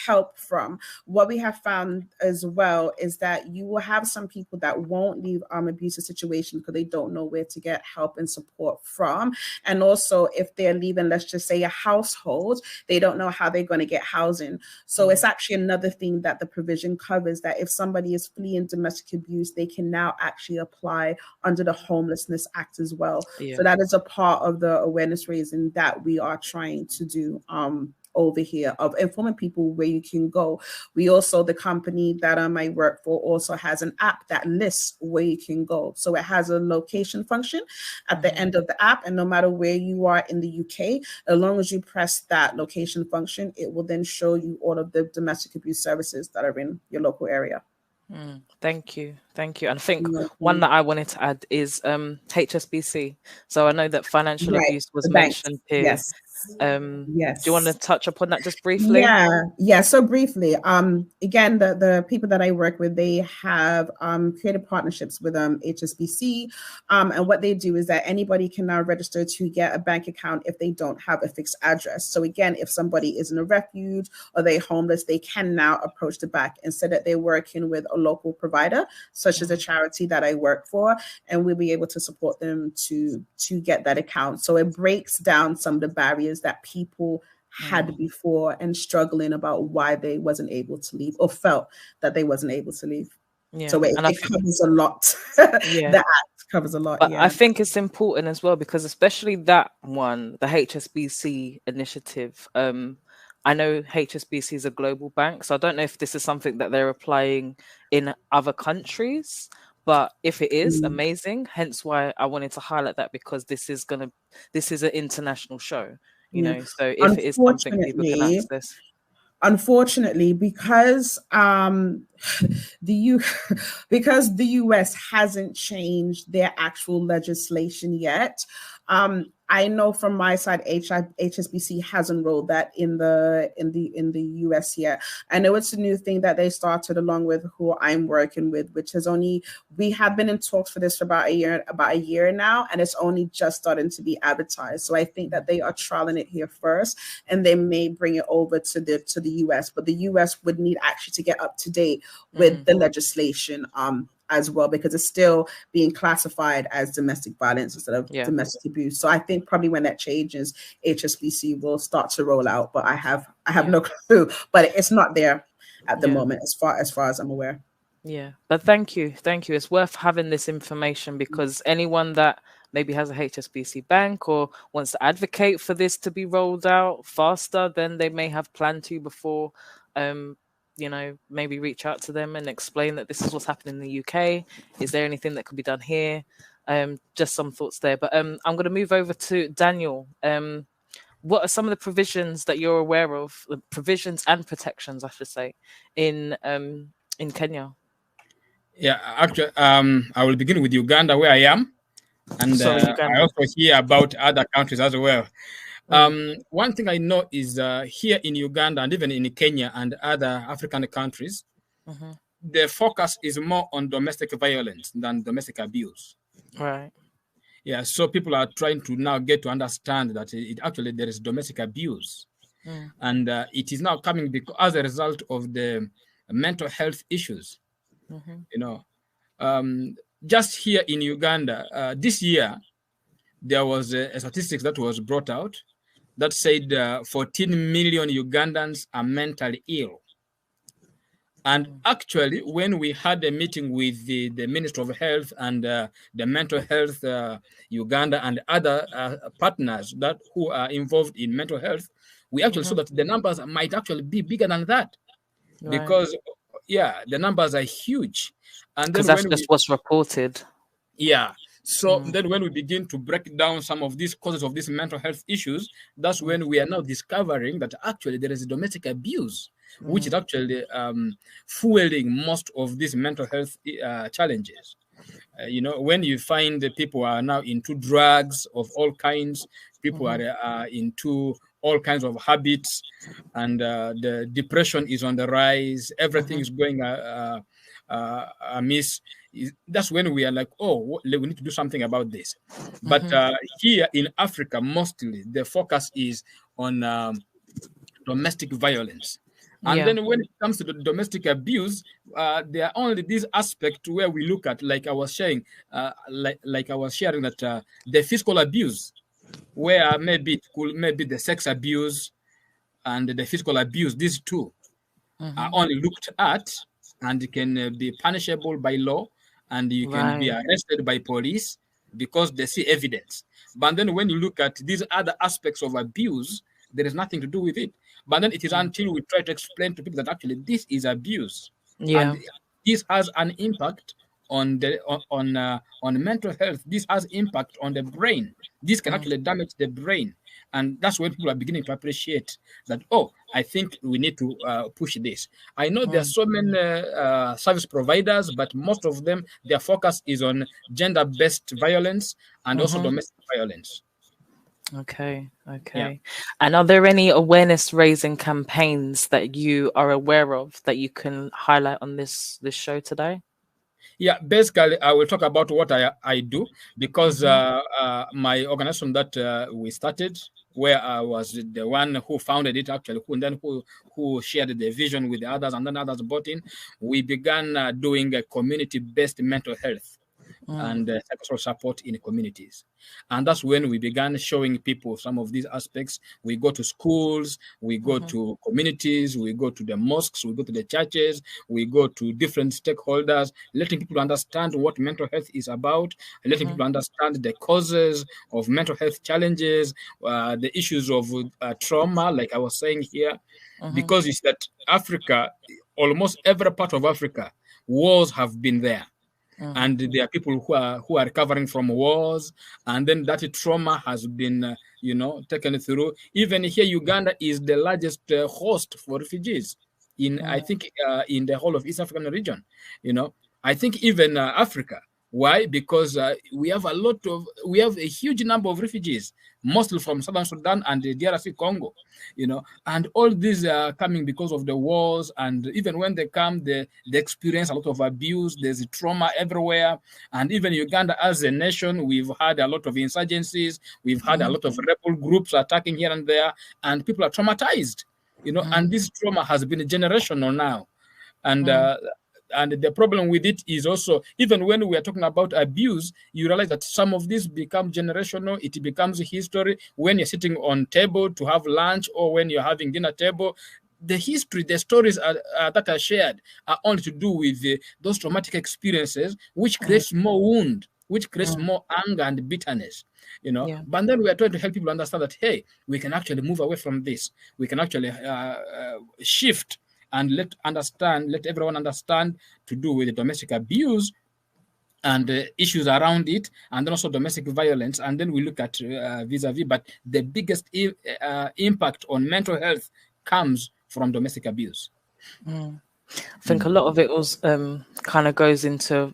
help from. What we have found as well is that you will have some people that won't leave abusive situation because they don't know where to get help and support from. And also if they're leaving, let's just say a household, they don't know how they're going to get housing. So it's actually another thing that the provision covers, that if somebody is fleeing domestic abuse, they can now actually apply under the Homelessness Act as well. So that is a part of the awareness raising that we are trying to do over here, of informing people where you can go. We also, the company that I work for also has an app that lists where you can go. So it has a location function at the end of the app, and no matter where you are in the UK, as long as you press that location function, it will then show you all of the domestic abuse services that are in your local area. Thank you. And I think one that I wanted to add is HSBC. So I know that financial abuse was mentioned here. Do you want to touch upon that just briefly? So briefly, again, the people that I work with, they have created partnerships with HSBC, and what they do is that anybody can now register to get a bank account if they don't have a fixed address. So again, if somebody is in a refuge or they're homeless, they can now approach the bank instead that they're working with a local provider, such as a charity that I work for, and we'll be able to support them to get that account. So it breaks down some of the barriers that people had before and struggling about why they wasn't able to leave or felt that they wasn't able to leave. So it covers a lot. The act covers a lot. But I think it's important as well, because especially that one, the HSBC initiative, I know HSBC is a global bank, so I don't know if this is something that they're applying in other countries. But if it is, amazing. Hence why I wanted to highlight that, because this is an international show. So if it is something people can access. unfortunately, because because the US hasn't changed their actual legislation yet. I know from my side, HSBC hasn't rolled that in the US yet. I know it's a new thing that they started along with who I'm working with, which has only, we have been in talks for this for about a year now, and it's only just starting to be advertised. So I think that they are trialing it here first, and they may bring it over to the US. But the US would need actually to get up to date with the legislation as well, because it's still being classified as domestic violence instead of domestic abuse. So I think probably when that changes, HSBC will start to roll out. But I have no clue. But it's not there at the moment, as far as I'm aware. Yeah, but thank you. It's worth having this information, because anyone that maybe has a HSBC bank or wants to advocate for this to be rolled out faster than they may have planned to before, maybe reach out to them and explain that this is what's happening in the UK. Is there anything that could be done here? Just some thoughts there. But I'm going to move over to Daniel. What are some of the provisions that you're aware of, the provisions and protections, I should say, in Kenya? Yeah, actually, I will begin with Uganda, where I am. And I also hear about other countries as well. One thing I know is here in Uganda and even in Kenya and other African countries, the focus is more on domestic violence than domestic abuse. Right. Yeah, so people are trying to now get to understand that there is domestic abuse. And it is now coming as a result of the mental health issues. Just here in Uganda, this year, there was a statistics that was brought out that said 14 million Ugandans are mentally ill. And actually, when we had a meeting with the Minister of Health and the Mental Health Uganda and other partners who are involved in mental health, we actually saw that the numbers might actually be bigger than that. Right. Because, the numbers are huge. And then that's just what's reported. Yeah. So then when we begin to break down some of these causes of these mental health issues, that's when we are now discovering that actually there is domestic abuse, which is actually fueling most of these mental health challenges. When you find that people are now into drugs of all kinds, people are into all kinds of habits, and the depression is on the rise, everything is going amiss. That's when we are like, we need to do something about this. But here in Africa, mostly the focus is on domestic violence. And then when it comes to the domestic abuse, there are only these aspects where we look at, like I was sharing, that the physical abuse, where maybe the sex abuse and the physical abuse, these two are only looked at and can be punishable by law, and you can be arrested by police because they see evidence. But then when you look at these other aspects of abuse, there is nothing to do with it. But then it is until we try to explain to people that actually this is abuse. And this has an impact on mental health. This has impact on the brain. This can actually damage the brain. And that's when people are beginning to appreciate that, I think we need to push this. I know there are so many service providers, but most of them, their focus is on gender-based violence and also domestic violence. Okay. Yeah. And are there any awareness-raising campaigns that you are aware of that you can highlight on this show today? Yeah, basically, I will talk about what I do, because my organization that we started, where I was the one who founded it, actually, who shared the vision with the others, and then others bought in, we began doing a community-based mental health and psychosocial support in communities. And that's when we began showing people some of these aspects. We go to schools, we go to communities, we go to the mosques, we go to the churches, we go to different stakeholders, letting people understand what mental health is about, letting people understand the causes of mental health challenges, the issues of trauma, like I was saying here, because it's that Africa, almost every part of Africa, wars have been there. And there are people who are recovering from wars, and then that trauma has been taken through. Even here, Uganda is the largest host for refugees I think in the whole of East African region. I think even Africa. Why? Because we have a huge number of refugees, mostly from Southern Sudan and the DRC Congo, and all these are coming because of the wars. And even when they come, they experience a lot of abuse. There's trauma everywhere. And even Uganda as a nation, we've had a lot of insurgencies. We've had a lot of rebel groups attacking here and there, and people are traumatized, and this trauma has been generational now. And the problem with it is also, even when we are talking about abuse, you realize that some of this become generational. It becomes history. When you're sitting on table to have lunch, or when you're having dinner table, the history, the stories that are shared are only to do with those traumatic experiences, which creates more wound, which creates more anger and bitterness. But then we are trying to help people understand that, hey, we can actually move away from this. We can actually shift and let everyone understand to do with the domestic abuse and issues around it, and then also domestic violence. And then we look at vis-a-vis. But the biggest impact on mental health comes from domestic abuse. I think a lot of it was kind of goes into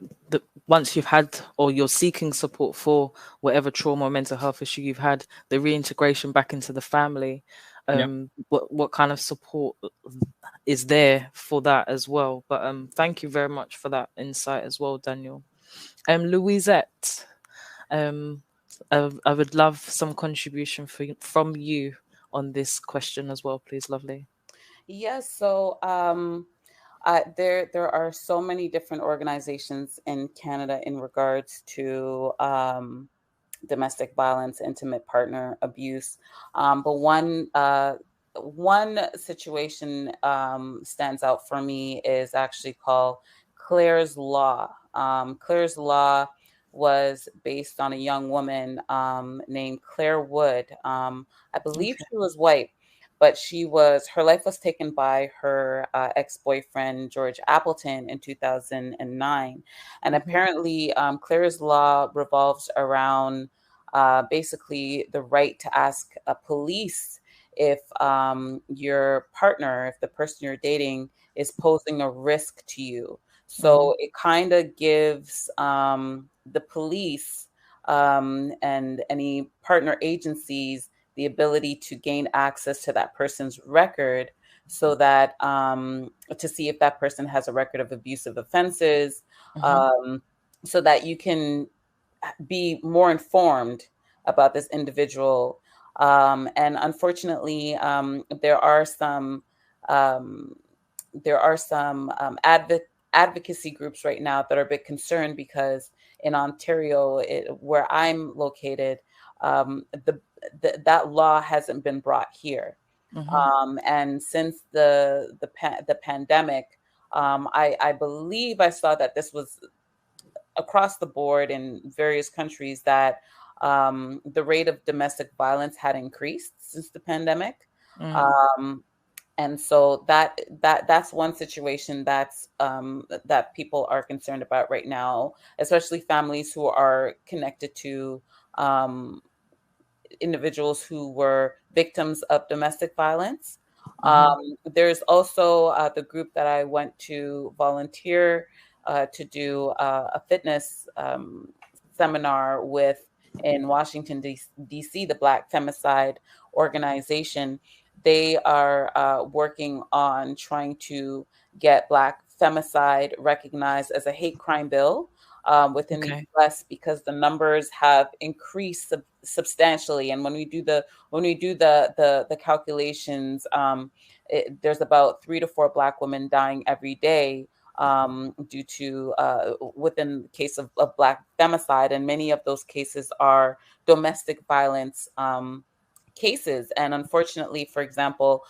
once you've had, or you're seeking support for whatever trauma or mental health issue you've had, the reintegration back into the family. What kind of support is there for that as well? But thank you very much for that insight as well, Daniel. Louisette, I would love some contribution from you on this question as well, please. Lovely. Yes. So there are so many different organizations in Canada in regards to domestic violence, intimate partner abuse. But one situation stands out for me is actually called Clare's Law. Clare's Law was based on a young woman named Claire Wood. I believe she was white, but her life was taken by her ex-boyfriend, George Appleton, in 2009. And apparently Clare's Law revolves around basically the right to ask a police if your partner, if the person you're dating is posing a risk to you. So it kind of gives the police and any partner agencies the ability to gain access to that person's record, so that to see if that person has a record of abusive offenses, so that you can be more informed about this individual. And unfortunately, there are some advocacy groups right now that are a bit concerned, because in Ontario, where I'm located, that law hasn't been brought here. And since the pandemic, I believe I saw that this was across the board in various countries, that the rate of domestic violence had increased since the pandemic. And so that's one situation that's that people are concerned about right now, especially families who are connected to individuals who were victims of domestic violence. There's also the group that I went to volunteer to do a fitness seminar with in Washington, D.C., the Black Femicide Organization. They are working on trying to get Black femicide recognized as a hate crime bill within the U.S., because the numbers have increased substantially. And when we do the calculations, there's about 3 to 4 Black women dying every day due to within the case of Black femicide, and many of those cases are domestic violence cases. And unfortunately, for example,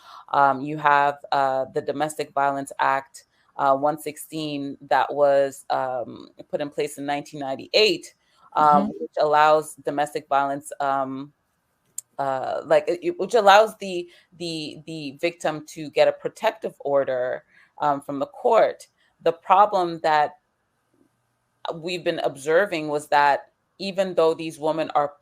you have the Domestic Violence Act 116 that was put in place in 1998, which allows domestic violence, which allows the victim to get a protective order from the court. The problem that we've been observing was that even though these women are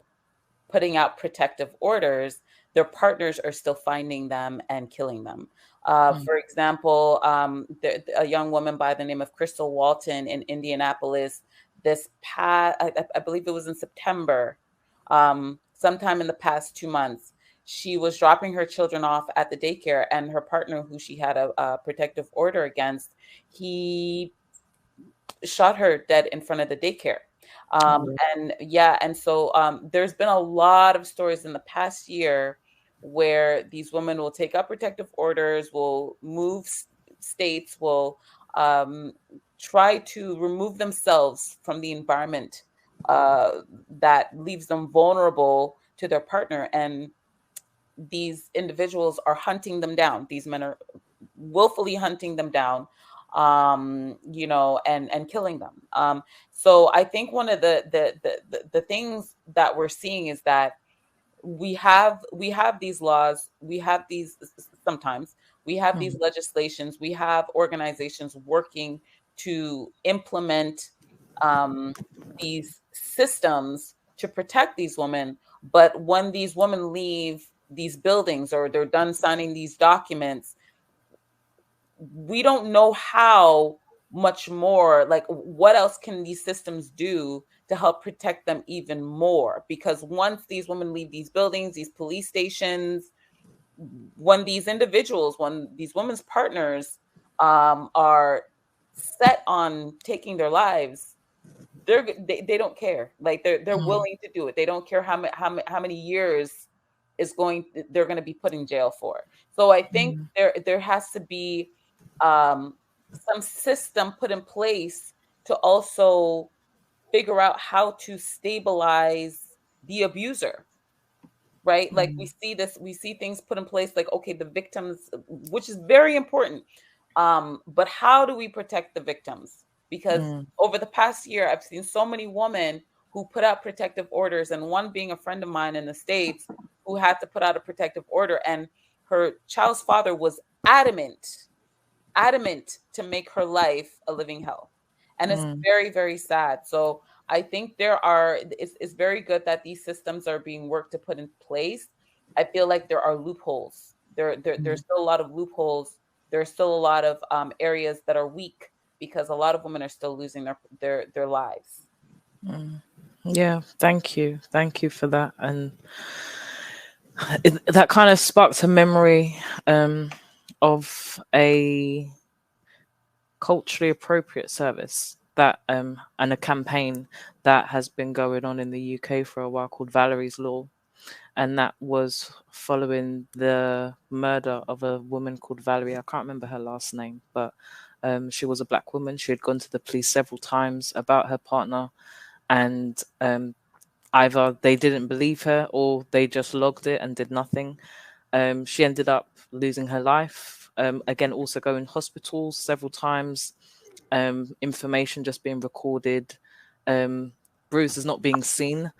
putting out protective orders, their partners are still finding them and killing them. For example, a young woman by the name of Crystal Walton in Indianapolis, I believe it was in September, sometime in the past 2 months, she was dropping her children off at the daycare, and her partner, who she had a protective order against, he shot her dead in front of the daycare. And so there's been a lot of stories in the past year where these women will take up protective orders, will move states, will try to remove themselves from the environment that leaves them vulnerable to their partner. And these individuals are hunting them down. These men are willfully hunting them down, and killing them. So I think one of the things that we're seeing is that we have these laws, we have these these legislations, we have organizations working to implement these systems to protect these women. But when these women leave these buildings or they're done signing these documents, we don't know how much more, like, what else can these systems do to help protect them even more? Because once these women leave these buildings, these police stations, when these women's partners are set on taking their lives, they don't care. Like, they're willing to do it. They don't care how many years they're going to be put in jail for. So I think there has to be some system put in place to also figure out how to stabilize the abuser, right? Like, we see things put in place, like, okay, the victims, which is very important. But how do we protect the victims? Because over the past year, I've seen so many women who put out protective orders, and one being a friend of mine in the States who had to put out a protective order, and her child's father was adamant to make her life a living hell. And it's very, very sad. So I think it's very good that these systems are being worked to put in place. I feel like there are loopholes. There's still a lot of loopholes. There's still a lot of areas that are weak because a lot of women are still losing their lives. Yeah, thank you for that. And that kind of sparked a memory of a culturally appropriate service that and a campaign that has been going on in the UK for a while called Valerie's Law. And that was following the murder of a woman called Valerie. I can't remember her last name, but she was a Black woman. She had gone to the police several times about her partner, and either they didn't believe her or they just logged it and did nothing. She ended up losing her life. Again, also going to hospitals several times. Information just being recorded. Bruce is not being seen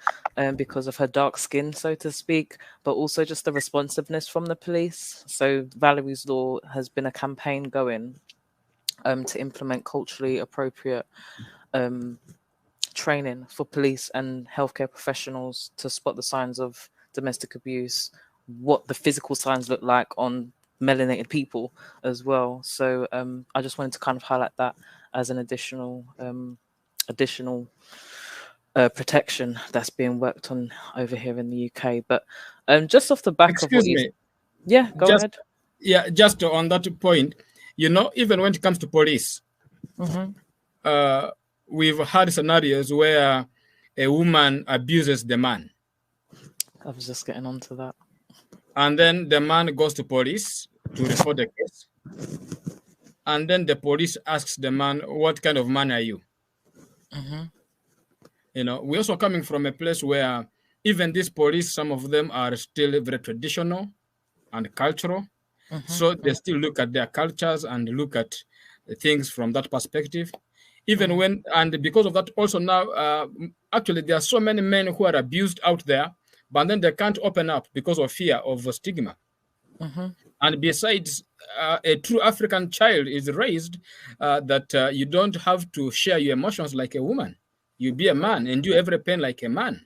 because of her dark skin, so to speak, but also just the responsiveness from the police. So Valerie's Law has been a campaign going to implement culturally appropriate training for police and healthcare professionals to spot the signs of domestic abuse, what the physical signs look like on melanated people as well. So I just wanted to kind of highlight that as an additional protection that's being worked on over here in the UK. But just off the back of what you... Yeah, go ahead. Yeah, just on that point, even when it comes to police, we've had scenarios where a woman abuses the man. I was just getting onto that. And then the man goes to police to report the case. And then the police asks the man, what kind of man are you? We're also coming from a place where even these police, some of them are still very traditional and cultural. So they still look at their cultures and look at things from that perspective. Even and because of that also now, actually there are so many men who are abused out there, but then they can't open up because of fear of stigma. And besides, a true African child is raised that you don't have to share your emotions like a woman. You be a man and do every pain like a man.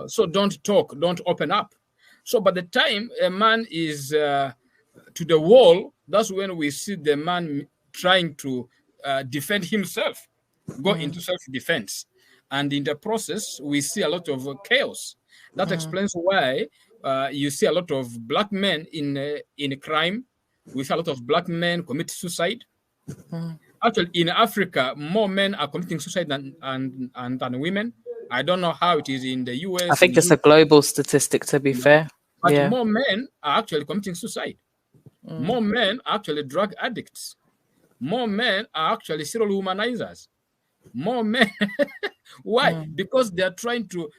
So don't talk, don't open up. So by the time a man is to the wall, that's when we see the man trying to defend himself, go into self-defense. And in the process, we see a lot of chaos. That explains why you see a lot of black men in crime. We see a lot of black men commit suicide. Actually, in Africa, more men are committing suicide than women. I don't know how it is in the US. I think it's a global statistic, to be fair. But Yeah. more men are actually committing suicide. More men are actually drug addicts. More men are actually serial womanizers. More men. Why? Because they are trying to,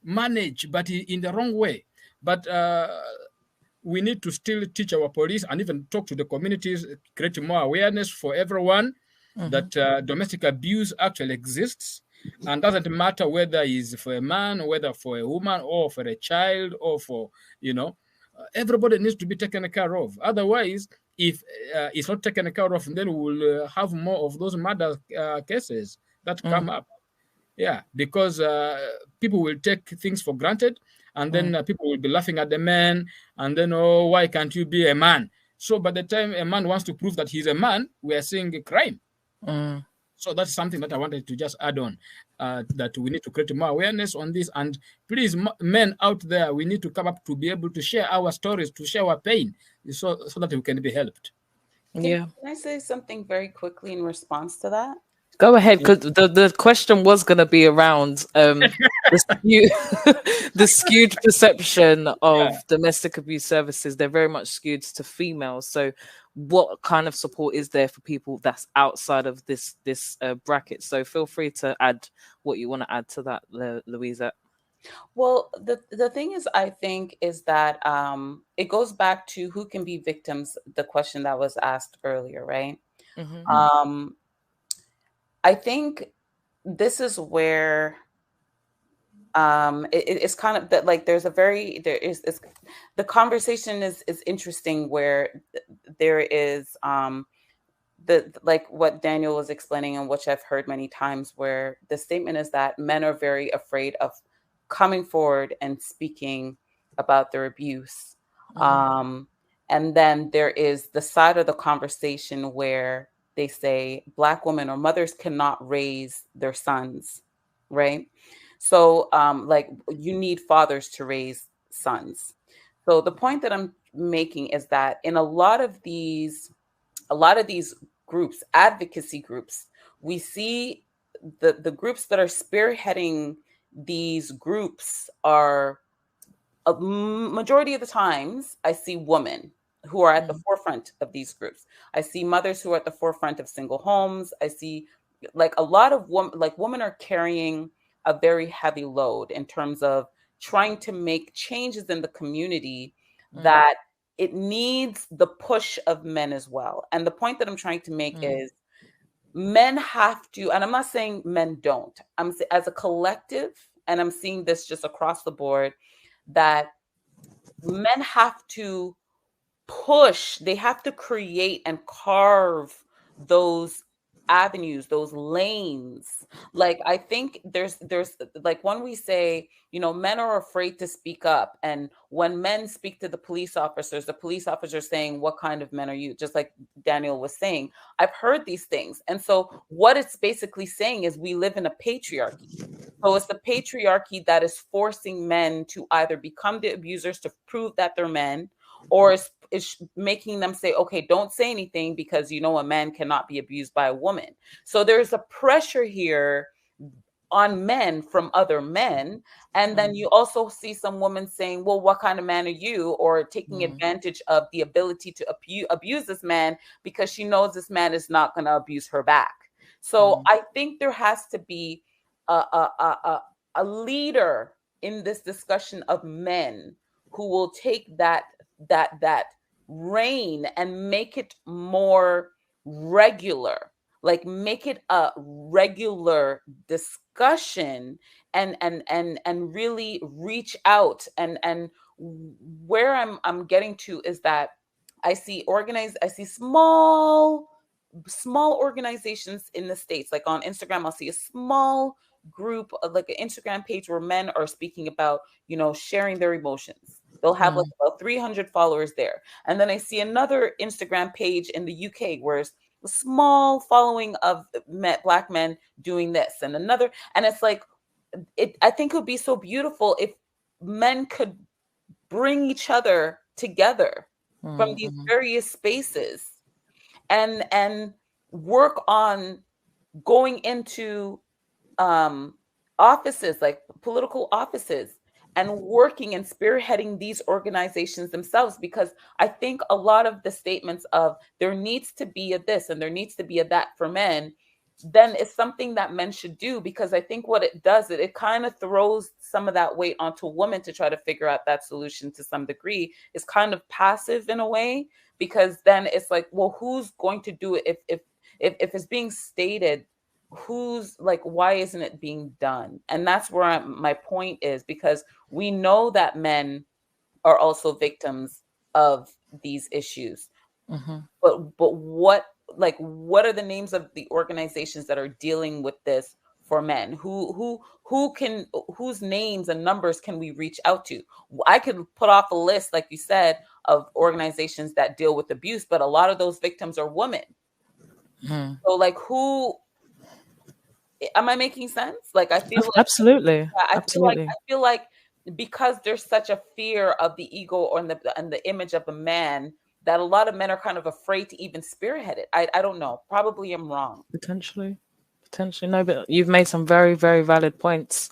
manage, but in the wrong way. But we need to still teach our police and even talk to the communities, create more awareness for everyone that domestic abuse actually exists. And doesn't matter whether it's for a man, whether for a woman, or for a child, or for, everybody needs to be taken care of. Otherwise, if it's not taken care of, then we'll have more of those murder cases that come up. Yeah, because people will take things for granted, and then people will be laughing at the man, and then, oh, why can't you be a man? So by the time a man wants to prove that he's a man, we are seeing a crime. So that's something that I wanted to just add on, that we need to create more awareness on this. And please, men out there, we need to come up to be able to share our stories, to share our pain, so that we can be helped. Yeah. Can I say something very quickly in response to that? Go ahead, because the question was going to be around the skewed perception of domestic abuse services. They're very much skewed to females. So what kind of support is there for people that's outside of this bracket? So feel free to add what you want to add to that, Louisa. Well, the thing is, I think, is that it goes back to who can be victims, the question that was asked earlier, right? I think this is where it's kind of that, like, the conversation is interesting, where there is like what Daniel was explaining, and which I've heard many times, where the statement is that men are very afraid of coming forward and speaking about their abuse. And then there is the side of the conversation where they say Black women or mothers cannot raise their sons, right? So like, you need fathers to raise sons. So the point that I'm making is that in a lot of these groups, advocacy groups, we see the groups that are spearheading these groups are, a majority of the times, I see women who are at the forefront of these groups. I see mothers who are at the forefront of single homes. I see, like, a lot of women are carrying a very heavy load in terms of trying to make changes in the community that it needs the push of men as well. And the point that I'm trying to make is, men have to, and I'm not saying men don't, I'm as a collective, and I'm seeing this just across the board, that men have to push, they have to create and carve those avenues, those lanes. Like, I think there's like, when we say, men are afraid to speak up, and when men speak to the police officers saying, what kind of men are you? Just like Daniel was saying, I've heard these things. And so what it's basically saying is, we live in a patriarchy. So it's the patriarchy that is forcing men to either become the abusers to prove that they're men, or is making them say, okay, don't say anything, because a man cannot be abused by a woman. So there's a pressure here on men from other men. And then you also see some women saying, well, what kind of man are you? Or taking advantage of the ability to abuse this man, because she knows this man is not going to abuse her back. So I think there has to be a leader in this discussion of men who will take that reign and make it more regular. like make it a regular discussion and really reach out. And where I'm getting to is that I see small organizations in the States. Like on Instagram, I'll see a small group of like an Instagram page where men are speaking about, sharing their emotions. They'll have like about 300 followers there. And then I see another Instagram page in the UK where it's a small following of Black men doing this, and another. And it's like, I think it would be so beautiful if men could bring each other together from these various spaces and work on going into offices, like political offices, and working and spearheading these organizations themselves. Because I think a lot of the statements of there needs to be a this and there needs to be a that for men, then it's something that men should do. Because I think what it does, it kind of throws some of that weight onto women to try to figure out that solution to some degree. It's kind of passive in a way, because then it's like, well, who's going to do it if it's being stated? Who's like, why isn't it being done? And that's where my point is, because we know that men are also victims of these issues. But what are the names of the organizations that are dealing with this for men? Whose names and numbers can we reach out to? I could put off a list, like you said, of organizations that deal with abuse, but a lot of those victims are women. So like, who am I making sense? Like, I feel like, absolutely. I feel like because there's such a fear of the ego and the image of a man, that a lot of men are kind of afraid to even spearhead it. I don't know. Probably I'm wrong. Potentially. No, but you've made some very, very valid points,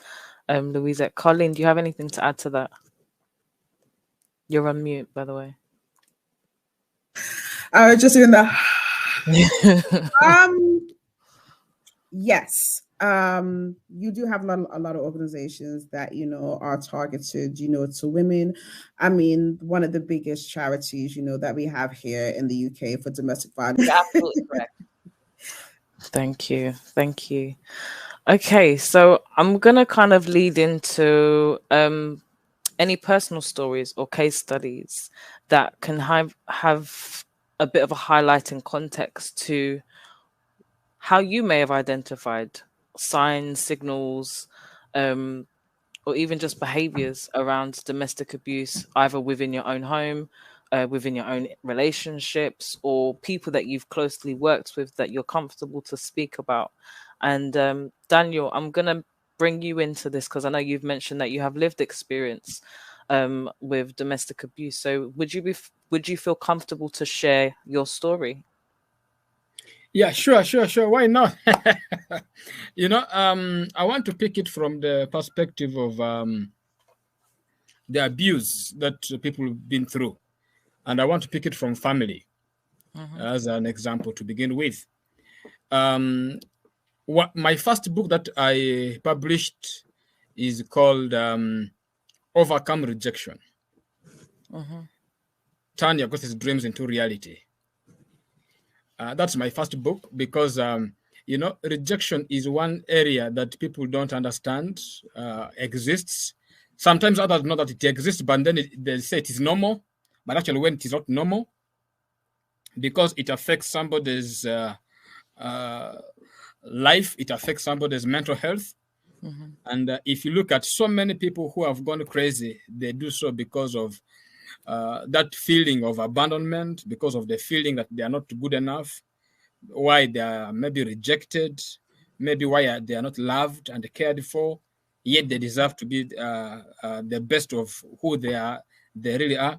Louisette. Colleen, do you have anything to add to that? You're on mute, by the way. I was just doing the yes. You do have a lot of organizations that, are targeted, to women. I mean, one of the biggest charities, that we have here in the UK for domestic violence. You're absolutely correct. Thank you. Okay, so I'm gonna kind of lead into any personal stories or case studies that can have a bit of a highlighting context to how you may have identified signs, signals, or even just behaviors around domestic abuse, either within your own home, within your own relationships, or people that you've closely worked with that you're comfortable to speak about. And Daniel, I'm going to bring you into this because I know you've mentioned that you have lived experience with domestic abuse. So would you feel comfortable to share your story? Yeah, sure. Why not? I want to pick it from the perspective of the abuse that people have been through. And I want to pick it from family as an example to begin with. My first book that I published is called Overcome Rejection. Turn Your Greatest Dreams into Reality. That's my first book because, rejection is one area that people don't understand exists. Sometimes others know that it exists, but then they say it is normal. But actually, when it is not normal, because it affects somebody's life, it affects somebody's mental health. And if you look at so many people who have gone crazy, they do so because of that feeling of abandonment, because of the feeling that they are not good enough, why they are maybe rejected, maybe why they are not loved and cared for, yet they deserve to be the best of who they really are.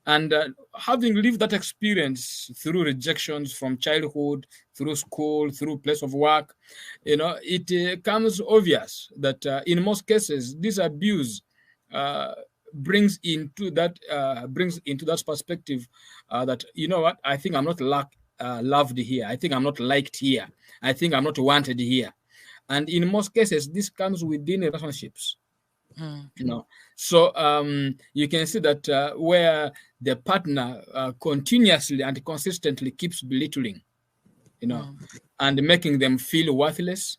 And having lived that experience through rejections from childhood, through school, through place of work, it becomes obvious that in most cases, this abuse brings into that perspective that, I think I'm not loved here. I think I'm not liked here. I think I'm not wanted here. And in most cases, this comes within relationships. So you can see that where the partner continuously and consistently keeps belittling and making them feel worthless,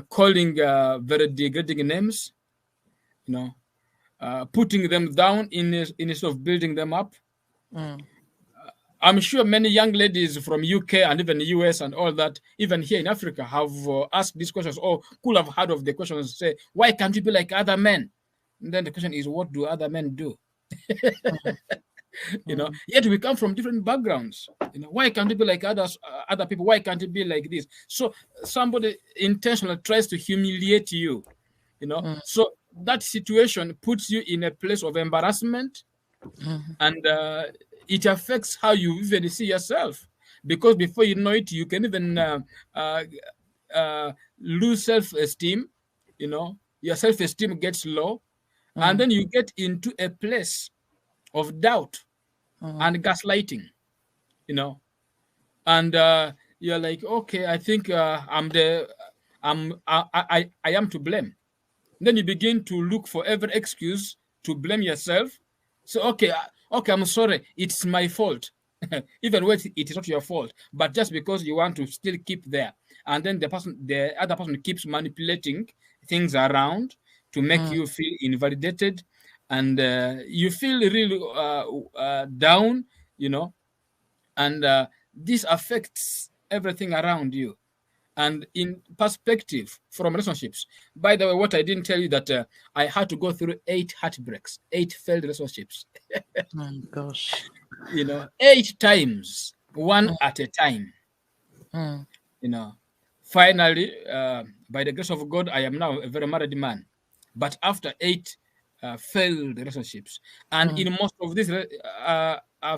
calling very degrading names, putting them down instead of building them up. I'm sure many young ladies from UK and even the US and all that, even here in Africa, have asked these questions or could have heard of the questions, say, why can't you be like other men? And then the question is, what do other men do? Yet we come from different backgrounds. Why can't you be like other people? Why can't it be like this? So somebody intentionally tries to humiliate you, So that situation puts you in a place of embarrassment, and it affects how you even see yourself, because before you know it, you can even lose self-esteem. Your self-esteem gets low, and then you get into a place of doubt and gaslighting. And you're like, okay, I think I am to blame. Then you begin to look for every excuse to blame yourself. So okay, I'm sorry, it's my fault. Even when it is not your fault, but just because you want to still keep there, and then the other person keeps manipulating things around to make you feel invalidated, and you feel really down, and this affects everything around you. And in perspective from relationships, by the way, what I didn't tell you that I had to go through 8 heartbreaks, 8 failed relationships. Oh gosh. 8 times, one at a time. Finally, by the grace of God, I am now a very married man. But after 8 failed relationships, and in most of these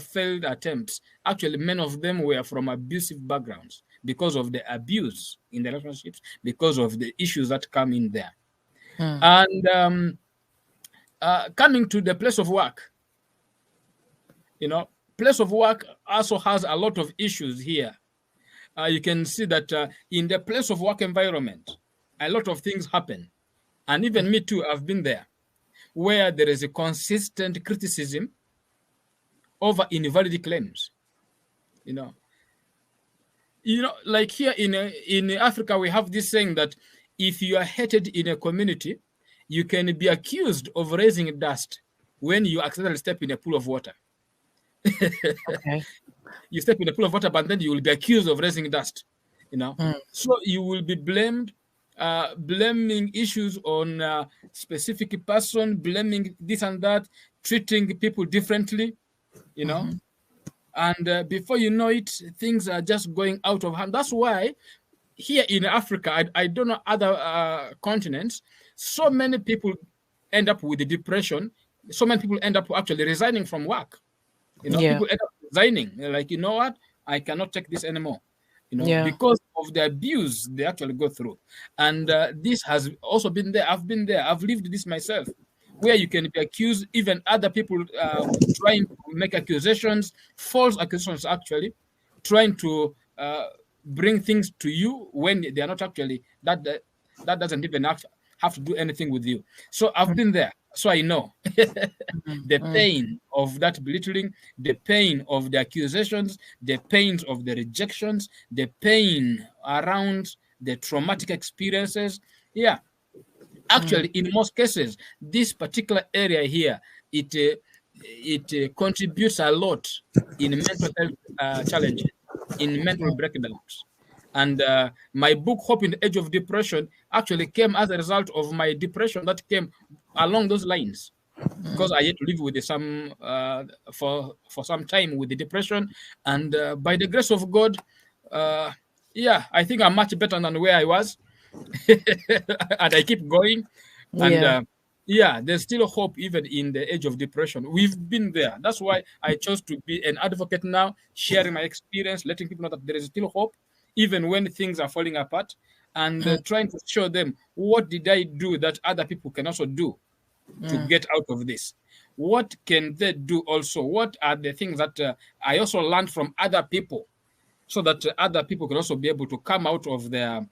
failed attempts, actually many of them were from abusive backgrounds, because of the abuse in the relationships, because of the issues that come in there. And coming to the place of work, place of work also has a lot of issues here. You can see that in the place of work environment, a lot of things happen. And even me too, I've been there, where there is a consistent criticism over invalid claims. Like here in Africa, we have this saying that if you are hated in a community, you can be accused of raising dust when you accidentally step in a pool of water. Okay. You step in a pool of water, but then you will be accused of raising dust. So you will be blamed, blaming issues on a specific person, blaming this and that, treating people differently, And before you know it, things are just going out of hand. That's why here in Africa, I don't know other continents, so many people end up with the depression. So many people end up actually resigning from work. People end up resigning. They're like, you know what? I cannot take this anymore. Because of the abuse they actually go through. And this has also been there. I've been there. I've lived this myself, where you can be accused, even other people trying to make accusations, false accusations actually, trying to bring things to you when they are not actually, that doesn't even have to do anything with you. So I've been there, so I know the pain of that belittling, the pain of the accusations, the pains of the rejections, the pain around the traumatic experiences. Yeah. Actually, in most cases, this particular area here, it contributes a lot in mental health challenges, in mental breakdowns. And my book, Hope in the Age of Depression, actually came as a result of my depression that came along those lines, because I had to live with some for some time with the depression. And by the grace of God, I think I'm much better than where I was. And I keep going, and there's still hope even in the age of depression. We've been there. That's why I chose to be an advocate now, sharing my experience, letting people know that there is still hope even when things are falling apart, and trying to show them, what did I do that other people can also do to get out of this? What can they do also? What are the things that I also learned from other people, so that other people can also be able to come out of their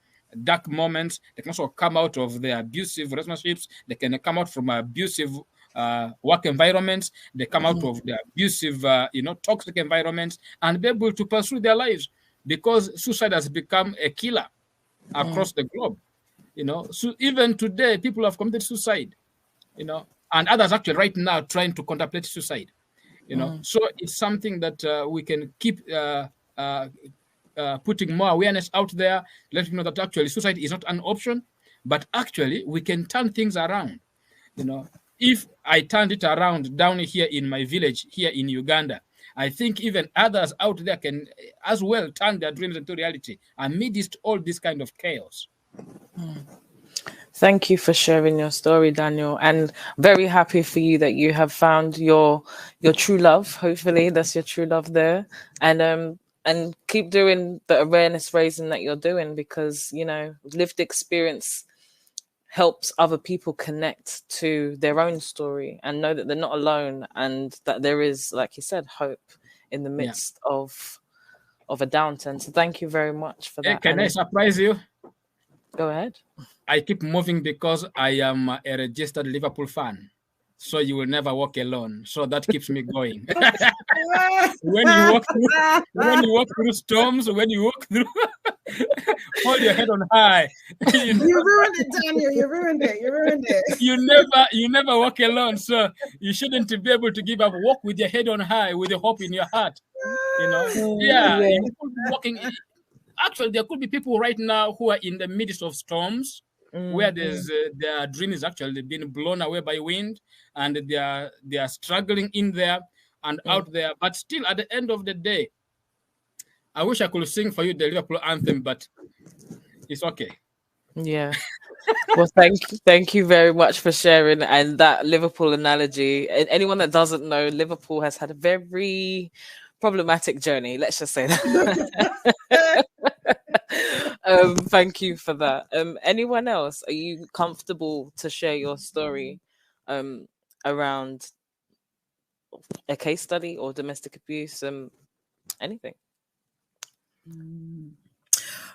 dark moments? They can also come out of their abusive relationships. They can come out from abusive work environments. They come out of the abusive, toxic environments, and be able to pursue their lives, because suicide has become a killer across the globe. So even today, people have committed suicide, and others actually right now trying to contemplate suicide. So it's something that we can keep putting more awareness out there, let people know that actually suicide is not an option, but actually we can turn things around. If I turned it around down here in my village here in Uganda, I think even others out there can as well turn their dreams into reality amidst all this kind of chaos. Thank you for sharing your story, Daniel, and very happy for you that you have found your true love. Hopefully that's your true love there, and keep doing the awareness raising that you're doing, because lived experience helps other people connect to their own story and know that they're not alone, and that there is, like you said, hope in the midst of a downturn. So thank you very much for that. Can I surprise you? Go ahead. I keep moving because I am a registered Liverpool fan. So you will never walk alone. So that keeps me going. When you walk through storms, when you walk through, hold your head on high. You ruined it, Daniel. You ruined it. You never walk alone. So you shouldn't be able to give up. Walk with your head on high, with the hope in your heart. You could be walking. Actually, there could be people right now who are in the midst of storms, where their dream is actually being blown away by wind, and they are struggling in there and out there. But still, at the end of the day, I wish I could sing for you the Liverpool anthem, but it's okay. Yeah. Well, thank you very much for sharing, and that Liverpool analogy. And anyone that doesn't know, Liverpool has had a very problematic journey. Let's just say that. Thank you for that. Anyone else? Are you comfortable to share your story around a case study or domestic abuse? Anything?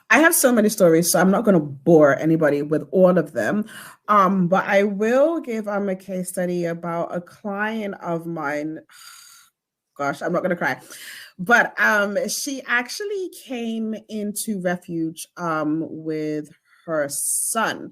I have so many stories, so I'm not going to bore anybody with all of them. But I will give a case study about a client of mine. Gosh, I'm not going to cry. But she actually came into refuge with her son.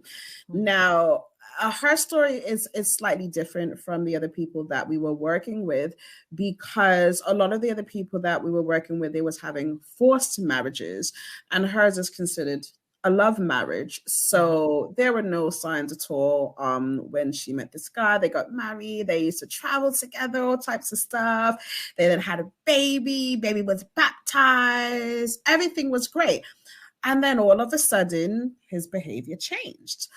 Now, her story is slightly different from the other people that we were working with, because a lot of the other people that we were working with, they was having forced marriages, and hers is considered a love marriage. So there were no signs at all. When she met this guy, they got married, they used to travel together, all types of stuff. They then had a baby was baptized, everything was great. And then all of a sudden, his behavior changed.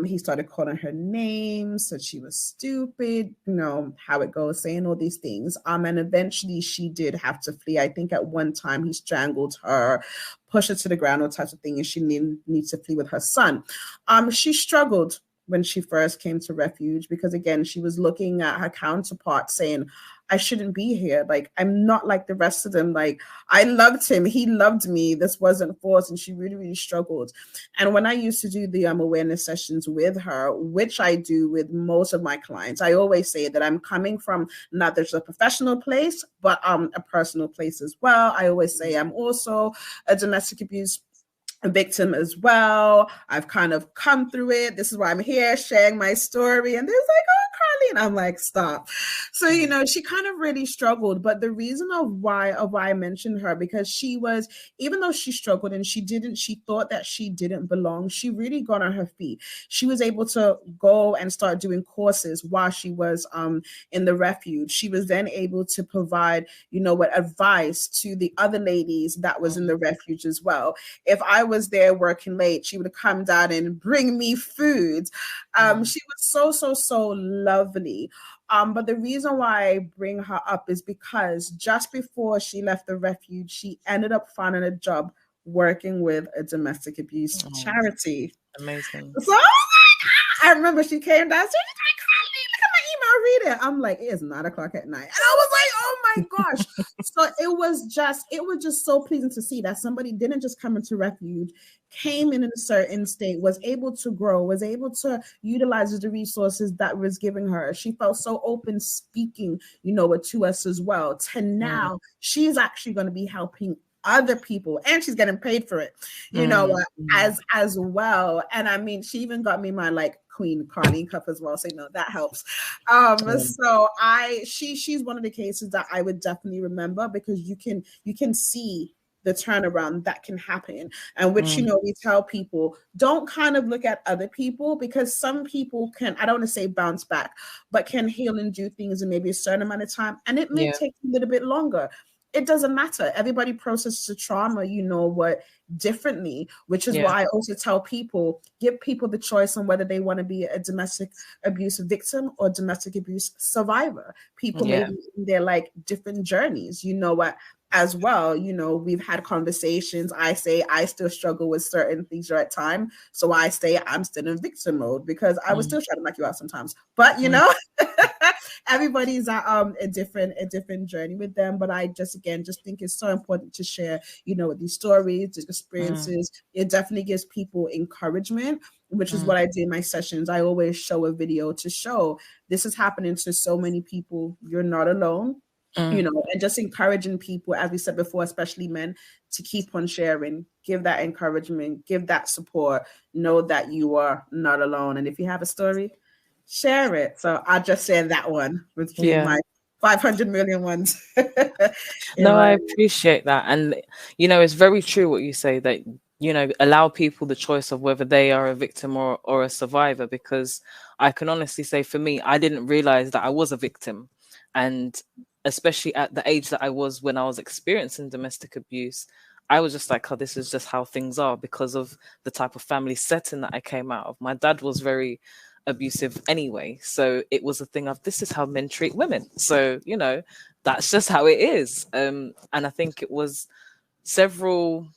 He started calling her names, said she was stupid, how it goes, saying all these things. And eventually she did have to flee. I think at one time he strangled her, pushed her to the ground, all types of things, and she needs to flee with her son. She struggled when she first came to refuge, because again, she was looking at her counterpart saying, I shouldn't be here. Like, I'm not like the rest of them. Like, I loved him. He loved me. This wasn't forced. And she really, really struggled. And when I used to do the awareness sessions with her, which I do with most of my clients, I always say that I'm coming from not just a professional place, but a personal place as well. I always say I'm also a domestic abuse victim as well. I've kind of come through it. This is why I'm here sharing my story. And they're like, oh, Carly. And I'm like, stop. So, she kind of really struggled. But the reason of why I mentioned her, because she was, even though she struggled and she thought that she didn't belong, she really got on her feet. She was able to go and start doing courses while she was in the refuge. She was then able to provide, advice to the other ladies that was in the refuge as well. If I was there working late, she would come down and bring me food. She was so lovely. But the reason why I bring her up is because just before she left the refuge, she ended up finding a job working with a domestic abuse charity. Amazing. So I remember she came down, she was like, look at my email, read it. I'm like, it is 9:00 at night. And I was like, oh my my gosh. So it was just so pleasing to see that somebody didn't just come into refuge, came in a certain state, was able to grow, was able to utilize the resources that was giving her. She felt so open speaking, to us as well. To now, she's actually going to be helping other people, and she's getting paid for it, as well. And I mean, she even got me my Queen Carlene cup as well, so that helps. So she's one of the cases that I would definitely remember, because you can see the turnaround that can happen, and which we tell people, don't kind of look at other people, because some people can, I don't want to say bounce back, but can heal and do things in maybe a certain amount of time, and it may take a little bit longer. It doesn't matter. Everybody processes the trauma, differently, which is why I also tell people, give people the choice on whether they want to be a domestic abuse victim or domestic abuse survivor. People may be in their different journeys, as well. We've had conversations. I say I still struggle with certain things at time, so I say I'm still in victim mode, because I was still trying to knock you out sometimes. But everybody's at a different journey with them. But I just think it's so important to share, these stories, these experiences. It definitely gives people encouragement, which is what I do in my sessions. I always show a video to show this is happening to so many people. You're not alone. And just encouraging people, as we said before, especially men, to keep on sharing, give that encouragement, give that support, know that you are not alone. And if you have a story, share it. So I'll just share that one with my 500 million ones. I appreciate that. And, it's very true what you say, that, allow people the choice of whether they are a victim or a survivor, because I can honestly say, for me, I didn't realize that I was a victim. And especially at the age that I was when I was experiencing domestic abuse, I was just like, oh, this is just how things are, because of the type of family setting that I came out of. My dad was very abusive anyway. So it was a thing of, this is how men treat women. So, that's just how it is. And I think it was several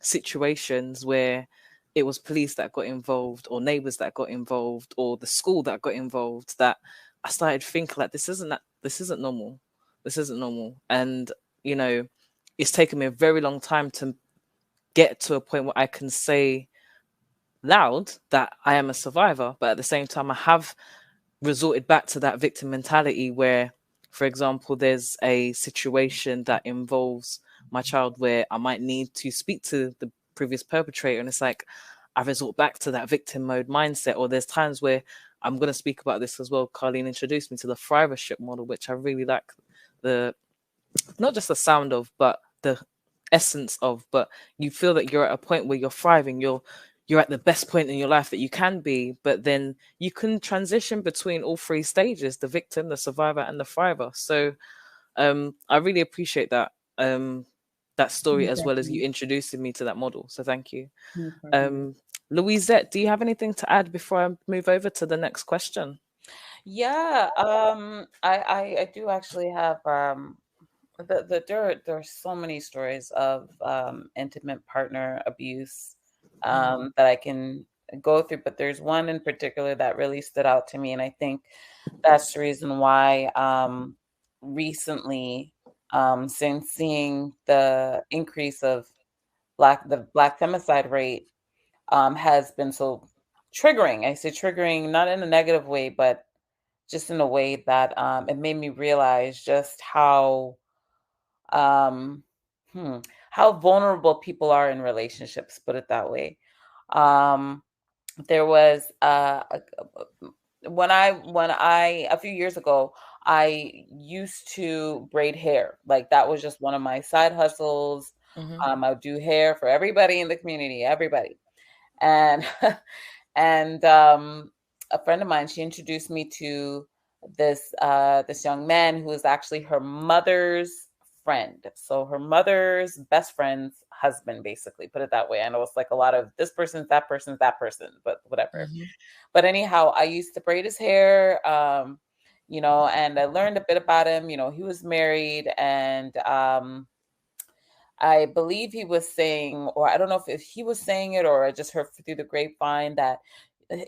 situations where it was police that got involved, or neighbors that got involved, or the school that got involved, that I started thinking like, this isn't normal. This isn't normal. And, it's taken me a very long time to get to a point where I can say loud that I am a survivor. But at the same time, I have resorted back to that victim mentality where, for example, there's a situation that involves my child where I might need to speak to the previous perpetrator. And it's like, I resort back to that victim mode mindset. Or there's times where I'm going to speak about this as well. Carlene introduced me to the thrivership model, which I really like, not just the sound of, but the essence of. But you feel that you're at a point where you're thriving, you're at the best point in your life that you can be, but then you can transition between all three stages: the victim, the survivor, and the thriver. So I really appreciate that story, as well as you introducing me to that model. So thank you. Louisette, do you have anything to add before I move over to the next question? Yeah, I do actually have there are so many stories of intimate partner abuse that I can go through, but there's one in particular that really stood out to me, and I think that's the reason why recently, since seeing the increase of the Black femicide rate has been so triggering. I say triggering not in a negative way, but just in a way that it made me realize just how vulnerable people are in relationships, put it that way. There was when I a few years ago, I used to braid hair. Like, that was just one of my side hustles. I would do hair for everybody in the community, everybody. And and a friend of mine, she introduced me to this young man who was actually her mother's friend. So her mother's best friend's husband, basically, put it that way. I know it's like a lot of this person's that person's that person, but whatever. But anyhow, I used to braid his hair, and I learned a bit about him. He was married, and I believe he was saying, or I don't know if he was saying it or I just heard through the grapevine, that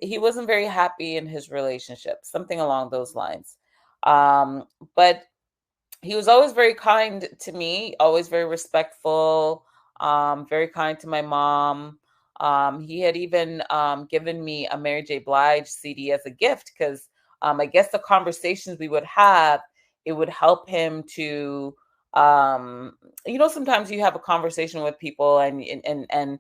he wasn't very happy in his relationship, something along those lines. But he was always very kind to me, always very respectful, very kind to my mom. He had even given me a Mary J. Blige CD as a gift because I guess the conversations we would have, it would help him to, sometimes you have a conversation with people and you're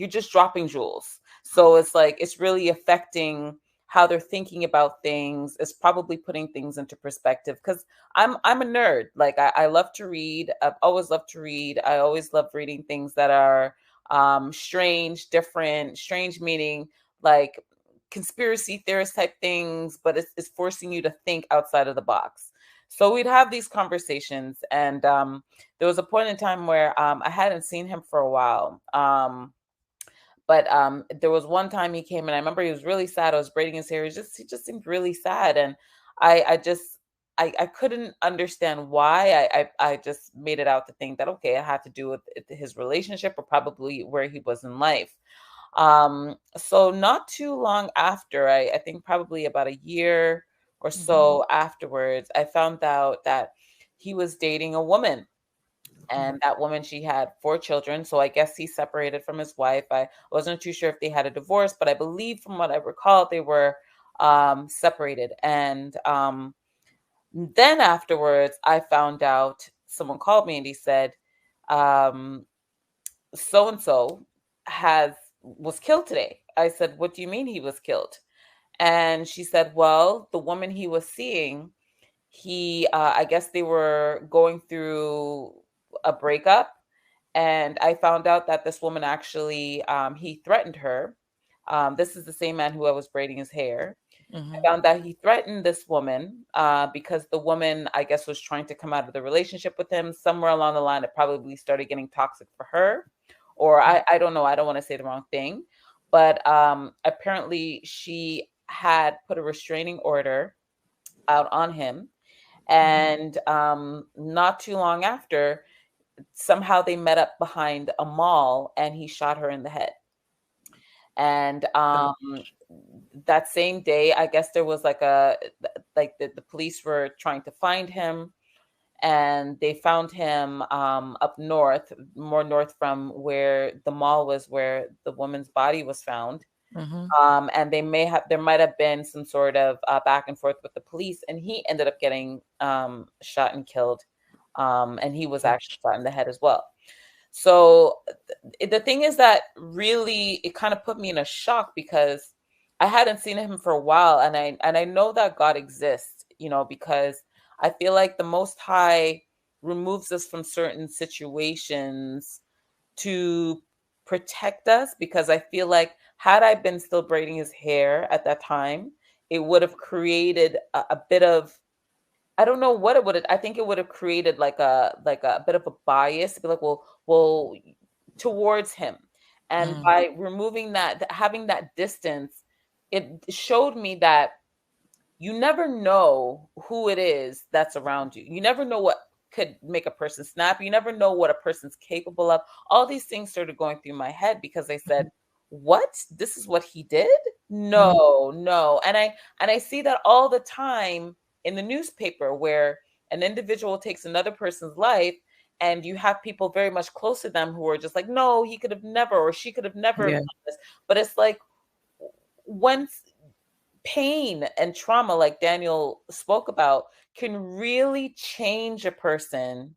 just dropping jewels. So it's like, it's really affecting how they're thinking about things, is probably putting things into perspective. Because I'm a nerd. Like I love to read. I've always loved to read. I always love reading things that are strange, different, strange meaning, like conspiracy theorist type things, but it's forcing you to think outside of the box. So we'd have these conversations, and there was a point in time where I hadn't seen him for a while. But there was one time he came, and I remember he was really sad. I was braiding his hair. He just seemed really sad, and I couldn't understand why. I just made it out to think that, okay, it had to do with his relationship or probably where he was in life. So not too long after, I think probably about a year or so afterwards, I found out that he was dating a woman. And that woman, she had 4 children. So I guess he separated from his wife. I wasn't too sure if they had a divorce, but I believe from what I recall, they were separated. And then afterwards, I found out, someone called me and he said, so-and-so was killed today. I said, what do you mean he was killed? And she said, well, the woman he was seeing, I guess they were going through a breakup, and I found out that this woman actually, he threatened her. This is the same man who I was braiding his hair. I found that he threatened this woman because the woman, I guess, was trying to come out of the relationship with him. Somewhere along the line, it probably started getting toxic for her, or I don't know. I don't want to say the wrong thing, but apparently she had put a restraining order out on him. And not too long after, somehow they met up behind a mall and he shot her in the head. And that same day, I guess there was the police were trying to find him, and they found him up north, more north from where the mall was, where the woman's body was found. And there might have been some sort of back and forth with the police, and he ended up getting shot and killed. And he was actually shot in the head as well. So the thing is that really it kind of put me in a shock because I hadn't seen him for a while, and I know that God exists, because I feel like the Most High removes us from certain situations to protect us, because I feel like had I been still braiding his hair at that time, it would have created a bit of, I don't know what it would have, I think it would have created like a bit of a bias to be like, well, towards him. And by removing that, having that distance, it showed me that you never know who it is that's around you. You never know what could make a person snap. You never know what a person's capable of. All these things started going through my head because I said, what? This is what he did? No. And I see that all the time in the newspaper, where an individual takes another person's life, and you have people very much close to them who are just like, no, he could have never, or she could have never done this. But it's like, once pain and trauma, like Daniel spoke about, can really change a person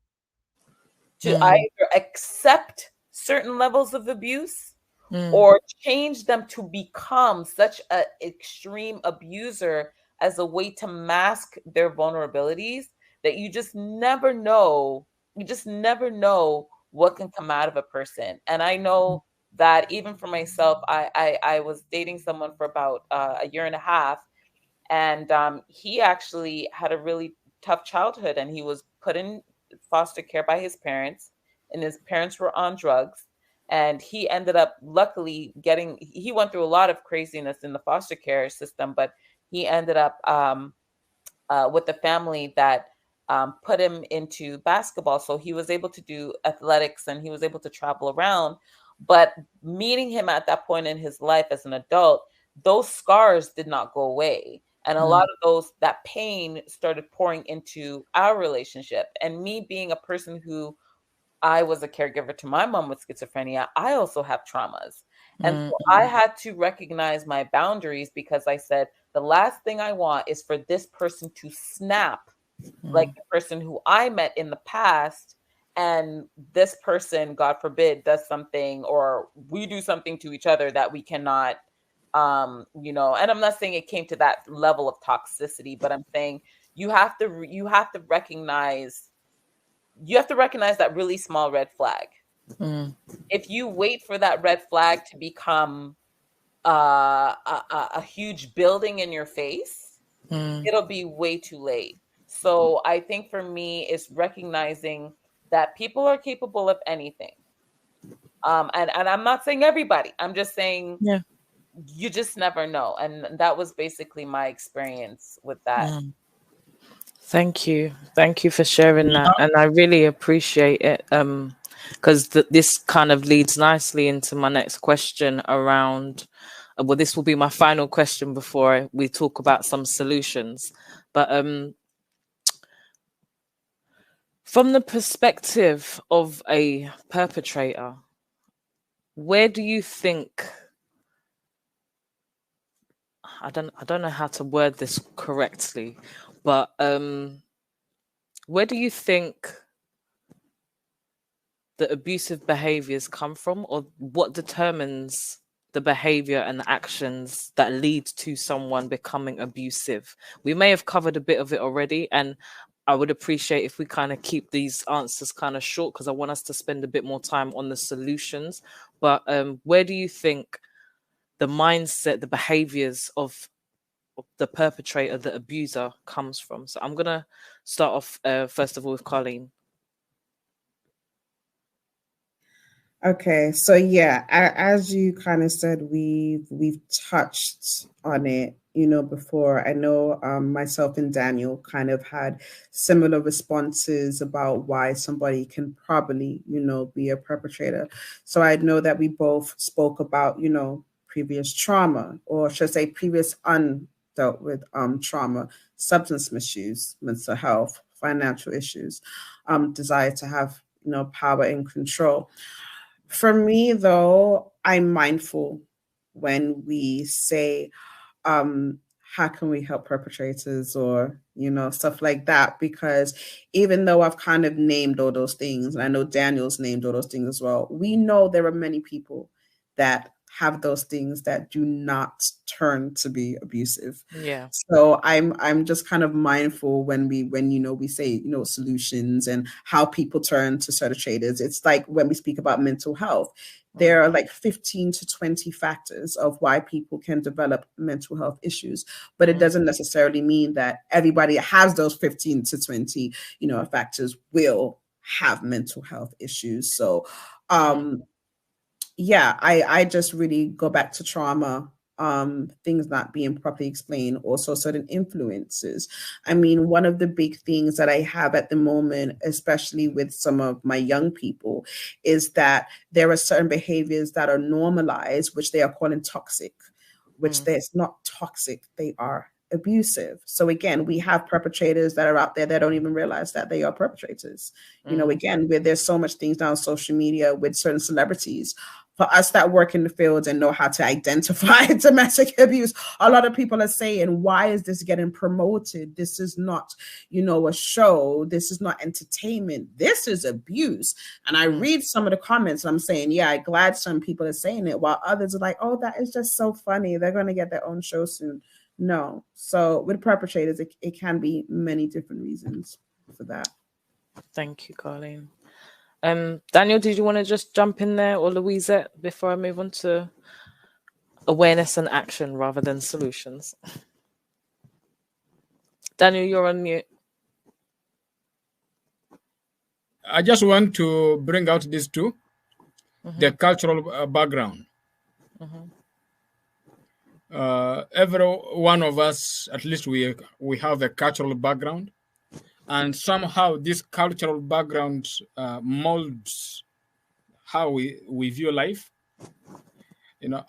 to either accept certain levels of abuse or change them to become such an extreme abuser as a way to mask their vulnerabilities, that you just never know. You just never know what can come out of a person. And I know that even for myself, I was dating someone for about a year and a half, and he actually had a really tough childhood, and he was put in foster care by his parents, and his parents were on drugs. And he ended up luckily he went through a lot of craziness in the foster care system, but he ended up with the family that put him into basketball. So he was able to do athletics and he was able to travel around. But meeting him at that point in his life as an adult, those scars did not go away. And a lot of that pain started pouring into our relationship. And me being a person who I was a caregiver to my mom with schizophrenia, I also have traumas. And so I had to recognize my boundaries, because I said, the last thing I want is for this person to snap like the person who I met in the past, and this person, God forbid, does something, or we do something to each other that we cannot, and I'm not saying it came to that level of toxicity, but I'm saying you have to recognize that really small red flag. If you wait for that red flag to become a huge building in your face, it'll be way too late. So I think for me, it's recognizing that people are capable of anything. And I'm not saying everybody. I'm just saying you just never know. And that was basically my experience with that. Thank you. Thank you for sharing that. And I really appreciate it. Because this kind of leads nicely into my next question around, well, this will be my final question before we talk about some solutions. But from the perspective of a perpetrator, where do you think, I don't know how to word this correctly, but where do you think the abusive behaviors come from, or what determines the behavior and the actions that lead to someone becoming abusive? We may have covered a bit of it already, and I would appreciate if we kind of keep these answers kind of short, because I want us to spend a bit more time on the solutions. But where do you think the mindset, the behaviors of the perpetrator, the abuser, comes from? So I'm going to start off first of all with Colleen. Okay, so yeah, as you kind of said, we've touched on it, before. I know myself and Daniel kind of had similar responses about why somebody can probably, be a perpetrator. So I know that we both spoke about, previous trauma, or should I say previous undealt with trauma, substance misuse, mental health, financial issues, desire to have, power and control. For me, though, I'm mindful when we say, how can we help perpetrators, or, stuff like that, because even though I've kind of named all those things, and I know Daniel's named all those things as well, we know there are many people that have those things that do not turn to be abusive. Yeah. So I'm just kind of mindful when we say, solutions and how people turn to certain traders. It's like when we speak about mental health, there are like 15 to 20 factors of why people can develop mental health issues, but it doesn't necessarily mean that everybody that has those 15 to 20, factors will have mental health issues. So, yeah, I just really go back to trauma, things not being properly explained, also certain influences. I mean, one of the big things that I have at the moment, especially with some of my young people, is that there are certain behaviors that are normalized, which they are calling toxic, which there's not toxic, they are abusive. So again, we have perpetrators that are out there that don't even realize that they are perpetrators. Again, where there's so much things on social media with certain celebrities. For us that work in the field and know how to identify domestic abuse, a lot of people are saying, why is this getting promoted? This is not, a show. This is not entertainment. This is abuse. And I read some of the comments and I'm saying, yeah, I'm glad some people are saying it, while others are like, oh, that is just so funny. They're going to get their own show soon. No. So with perpetrators, it can be many different reasons for that. Thank you, Colleen. Daniel, did you want to just jump in there, or Louisette, before I move on to awareness and action rather than solutions? Daniel, you're on mute. I just want to bring out these two, the cultural background. Every one of us, at least we have a cultural background, and somehow this cultural background molds how we view life.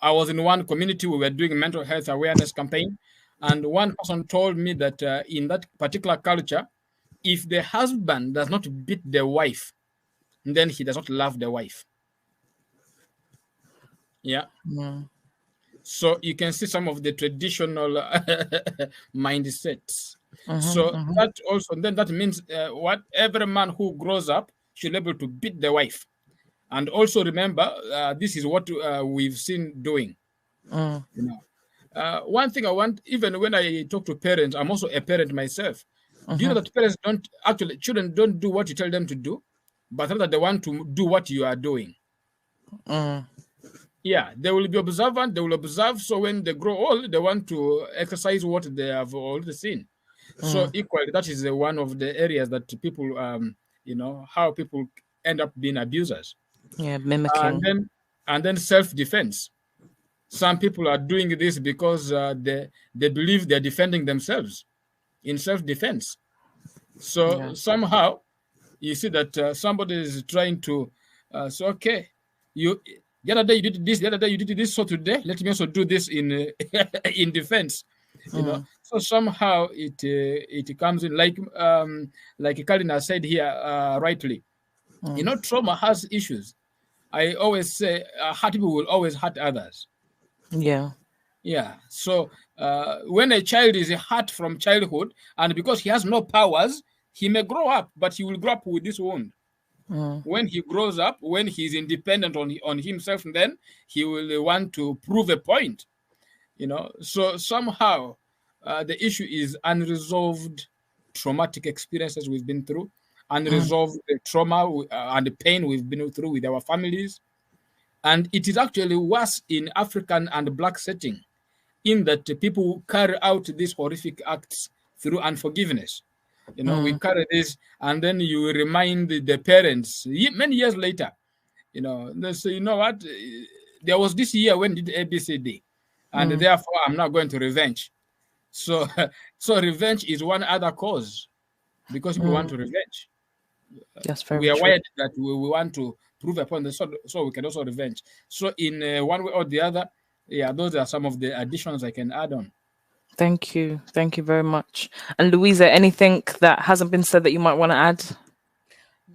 I was in one community, we were doing a mental health awareness campaign, And one person told me that in that particular culture, if the husband does not beat the wife, then he does not love the wife. Yeah. Mm. So you can see some of the traditional mindsets. Mm-hmm, So mm-hmm. that also, then that means what every man who grows up should be able to beat the wife. And also remember, this is what we've seen doing. Mm. You know, one thing I want, even when I talk to parents, I'm also a parent myself. Do you know that parents don't actually, children don't do what you tell them to do, but rather they want to do what you are doing. Mm. Yeah, they will be observant, they will observe. So when they grow old, they want to exercise what they have already seen. So equally, that is one of the areas that people, how people end up being abusers. Yeah, mimicking. And then self-defense. Some people are doing this because they believe they're defending themselves in self-defense. So somehow you see that somebody is trying to say, okay, you the other day you did this, the other day you did this, so today let me also do this in in defense. So somehow it comes in like Kalina said here rightly. Trauma has issues. I always say hurt people will always hurt others. Yeah. Yeah. So when a child is hurt from childhood, and because he has no powers, he may grow up, but he will grow up with this wound. When he grows up, when he's independent on himself, then he will want to prove a point. So somehow the issue is unresolved traumatic experiences we've been through, unresolved trauma and the pain we've been through with our families. And it is actually worse in African and Black setting, in that people carry out these horrific acts through unforgiveness. We carry this, and then you remind the parents many years later, they say, you know what, there was this year when did ABCD, and therefore I'm not going to revenge. So, so revenge is one other cause, because people want to revenge. That's very We are true. wired that we want to prove upon the so we can also revenge. So in one way or the other, yeah, those are some of the additions I can add on. Thank you very much. And Louisa, anything that hasn't been said that you might want to add?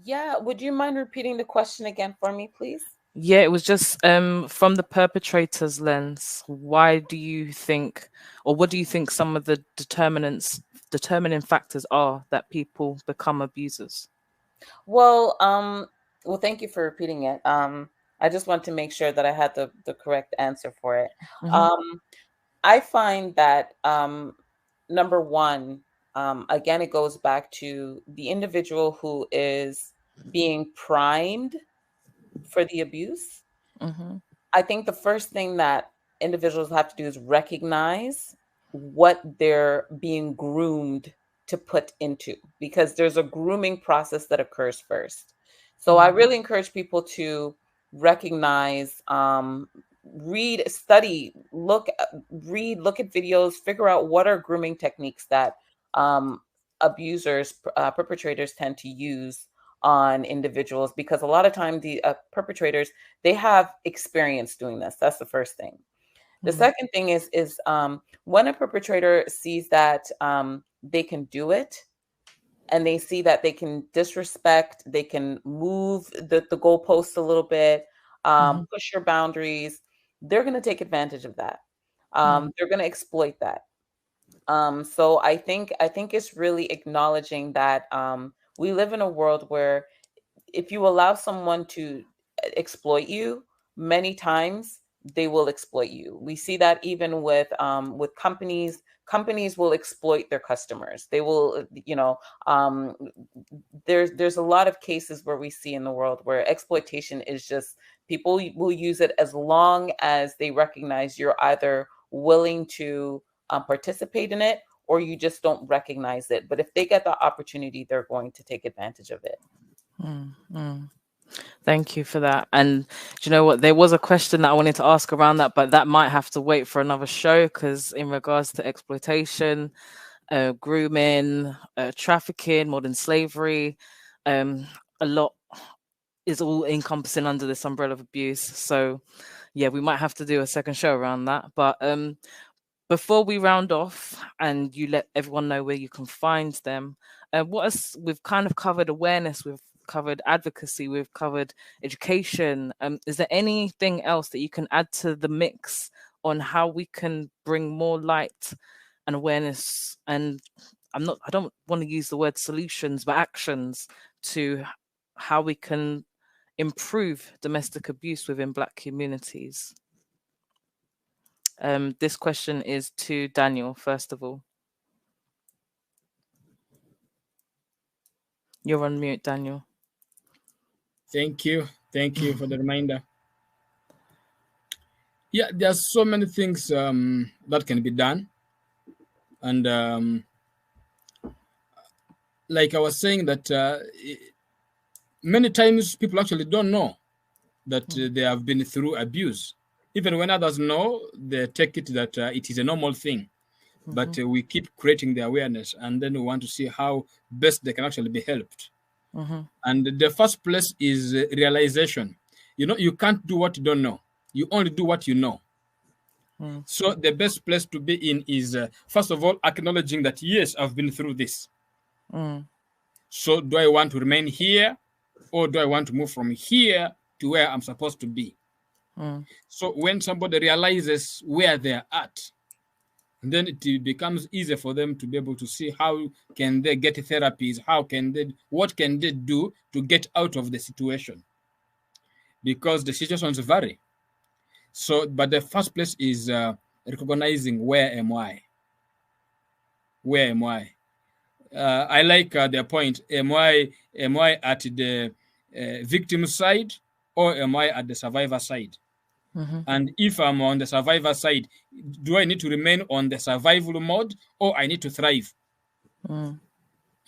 Yeah, would you mind repeating the question again for me, please? Yeah, it was just from the perpetrator's lens. Why do you think, or what do you think some of the determining factors are that people become abusers? Well, thank you for repeating it. I just want to make sure that I had the correct answer for it. I find that number one, again, it goes back to the individual who is being primed for the abuse. I think the first thing that individuals have to do is recognize what they're being groomed to put into, because there's a grooming process that occurs first. So I really encourage people to recognize, read, study, look at videos, figure out what are grooming techniques that perpetrators tend to use on individuals, because a lot of times the perpetrators, they have experience doing this. That's the first thing. The second thing is when a perpetrator sees that they can do it, and they see that they can disrespect, they can move the goalposts a little bit, push your boundaries, they're going to take advantage of that. They're going to exploit that. So I think it's really acknowledging that we live in a world where if you allow someone to exploit you, many times they will exploit you. We see that even with companies. Companies will exploit their customers. They will, there's a lot of cases where we see in the world where exploitation is just, people will use it as long as they recognize you're either willing to participate in it, or you just don't recognize it. But if they get the opportunity, they're going to take advantage of it. Thank you for that. And do you know what? There was a question that I wanted to ask around that, but that might have to wait for another show, because in regards to exploitation, grooming, trafficking, modern slavery, a lot is all encompassing under this umbrella of abuse. So yeah, we might have to do a second show around that. But before we round off and you let everyone know where you can find them, we've kind of covered awareness, we've covered advocacy, we've covered education. Is there anything else that you can add to the mix on how we can bring more light and awareness? And I don't want to use the word solutions, but actions to how we can improve domestic abuse within Black communities. This question is to Daniel, first of all. You're on mute, Daniel. Thank you. Thank you for the reminder. Yeah, there's so many things that can be done. And like I was saying, that many times people actually don't know that they have been through abuse. Even when others know, they take it that it is a normal thing. But we keep creating the awareness, and then we want to see how best they can actually be helped. And the first place is realization. You know, you can't do what you don't know. You only do what you know. So the best place to be in is, first of all, acknowledging that, yes, I've been through this. So do I want to remain here, or do I want to move from here to where I'm supposed to be? So when somebody realizes where they're at, then it becomes easier for them to be able to see how can they get therapies, what can they do to get out of the situation, because the situations vary. So, but the first place is recognizing, where am I? Where am I? I like their point. Am I at the victim side, or am I at the survivor side? And if I'm on the survivor side, do I need to remain on the survival mode, or I need to thrive? You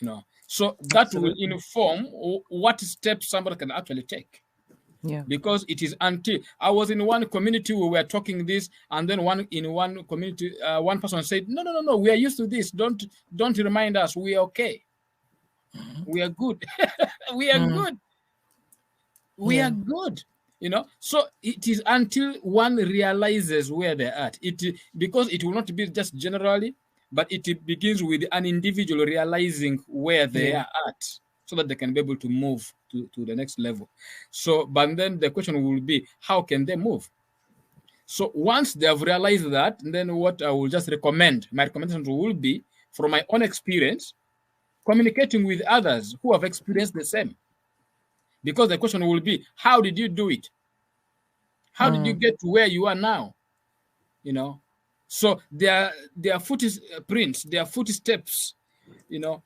know, so that will inform what steps somebody can actually take. Yeah. Because it is until I was in one community, we were talking this, and then one community, one person said, no, we are used to this. Don't remind us. We are okay. We are good. We are good. We are good. You know, so it is until one realizes where they're at. Because it will not be just generally, but it begins with an individual realizing where they are at, so that they can be able to move to the next level. So, but then the question will be, how can they move? So once they have realized that, then what I will just recommend, my recommendation will be, from my own experience, communicating with others who have experienced the same. Because the question will be, how did you do it? How did you get to where you are now? You know, so their footprints, their footsteps, you know,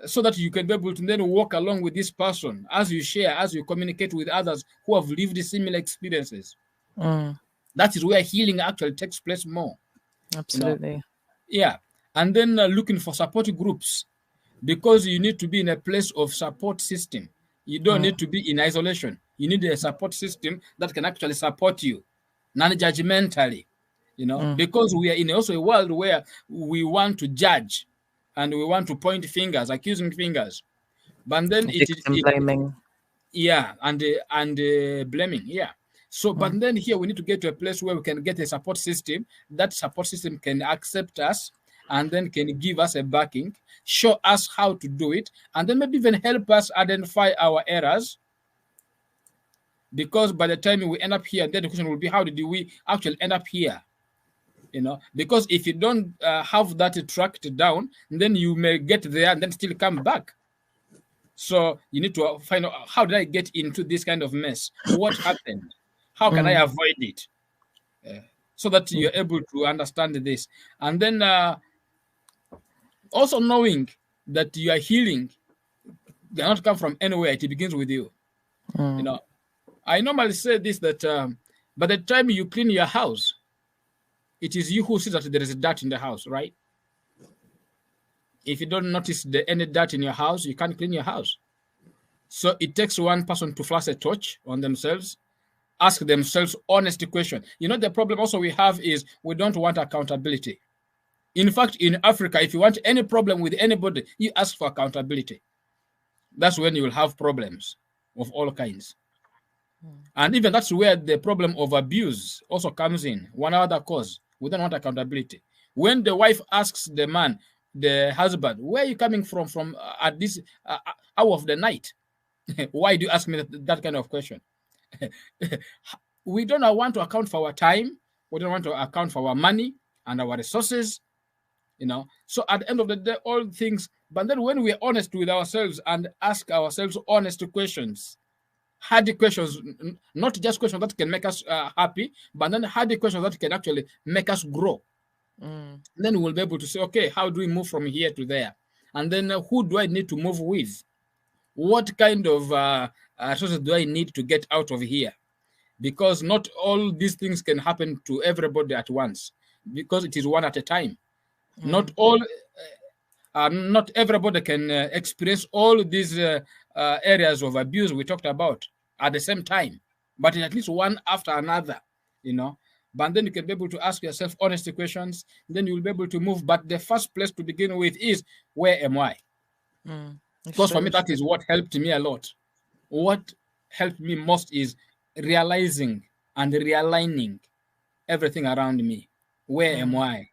so that you can be able to then walk along with this person as you share, as you communicate with others who have lived similar experiences. That is where healing actually takes place more. Absolutely. You know? Yeah. And then looking for support groups, because you need to be in a place of support system. You don't need to be in isolation. You need a support system that can actually support you non-judgmentally, you know, because we are in also a world where we want to judge and we want to point fingers, accusing fingers. But then blaming. Yeah, and blaming. Yeah. So, but then here we need to get to a place where we can get a support system. That support system can accept us and then can give us a backing, show us how to do it, and then maybe even help us identify our errors. Because by the time we end up here, then the question will be, how did we actually end up here? You know, because if you don't have that tracked down, then you may get there and then still come back. So you need to find out, how did I get into this kind of mess? What happened? How can I avoid it? So that you're able to understand this. And then also knowing that you are healing cannot come from anywhere. It begins with you. You know, I normally say this, that by the time you clean your house, it is you who sees that there is dirt in the house, right? If you don't notice any dirt in your house, you can't clean your house. So it takes one person to flash a torch on themselves, ask themselves honest question. You know, the problem also we have is we don't want accountability. In fact, in Africa, if you want any problem with anybody, you ask for accountability. That's when you will have problems of all kinds. And even that's where the problem of abuse also comes in. One other cause, We don't want accountability. When the wife asks the man, the husband, where are you coming from at this hour of the night? Why do you ask me that kind of question? We don't want to account for our time. We don't want to account for our money and our resources, So at the end of the day, all things. But then when we're honest with ourselves and ask ourselves honest questions, hardy questions, not just questions that can make us happy, but then hardy questions that can actually make us grow. Then we'll be able to say, okay, how do we move from here to there? And then who do I need to move with? What kind of resources do I need to get out of here? Because not all these things can happen to everybody at once, because it is one at a time. Not everybody can experience all these areas of abuse we talked about at the same time, but at least one after another, But then you can be able to ask yourself honest questions, then you'll be able to move. But the first place to begin with is, where am I? Because for me, that is what helped me a lot. What helped me most is realizing and realigning everything around me. Where am I?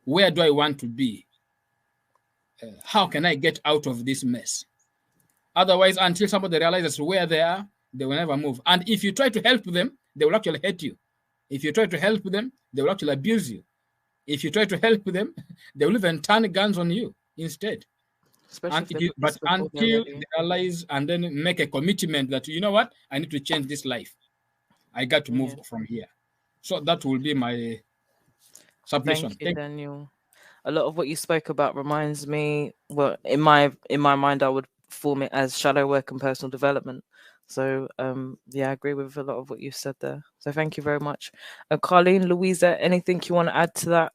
Where do I want to be? How can I get out of this mess? Otherwise, until somebody realizes where they are, they will never move. And if you try to help them, they will actually hate you. If you try to help them, they will actually abuse you. If you try to help them, they will even turn guns on you instead. But until they realize and then make a commitment that, you know what, I need to change this life. I got to move from here. So that will be my submission. Thank you, Daniel. A lot of what you spoke about reminds me, well, in my mind, I would form it as shadow work and personal development. So, I agree with a lot of what you said there. So thank you very much. Carleen, Louisa, anything you want to add to that?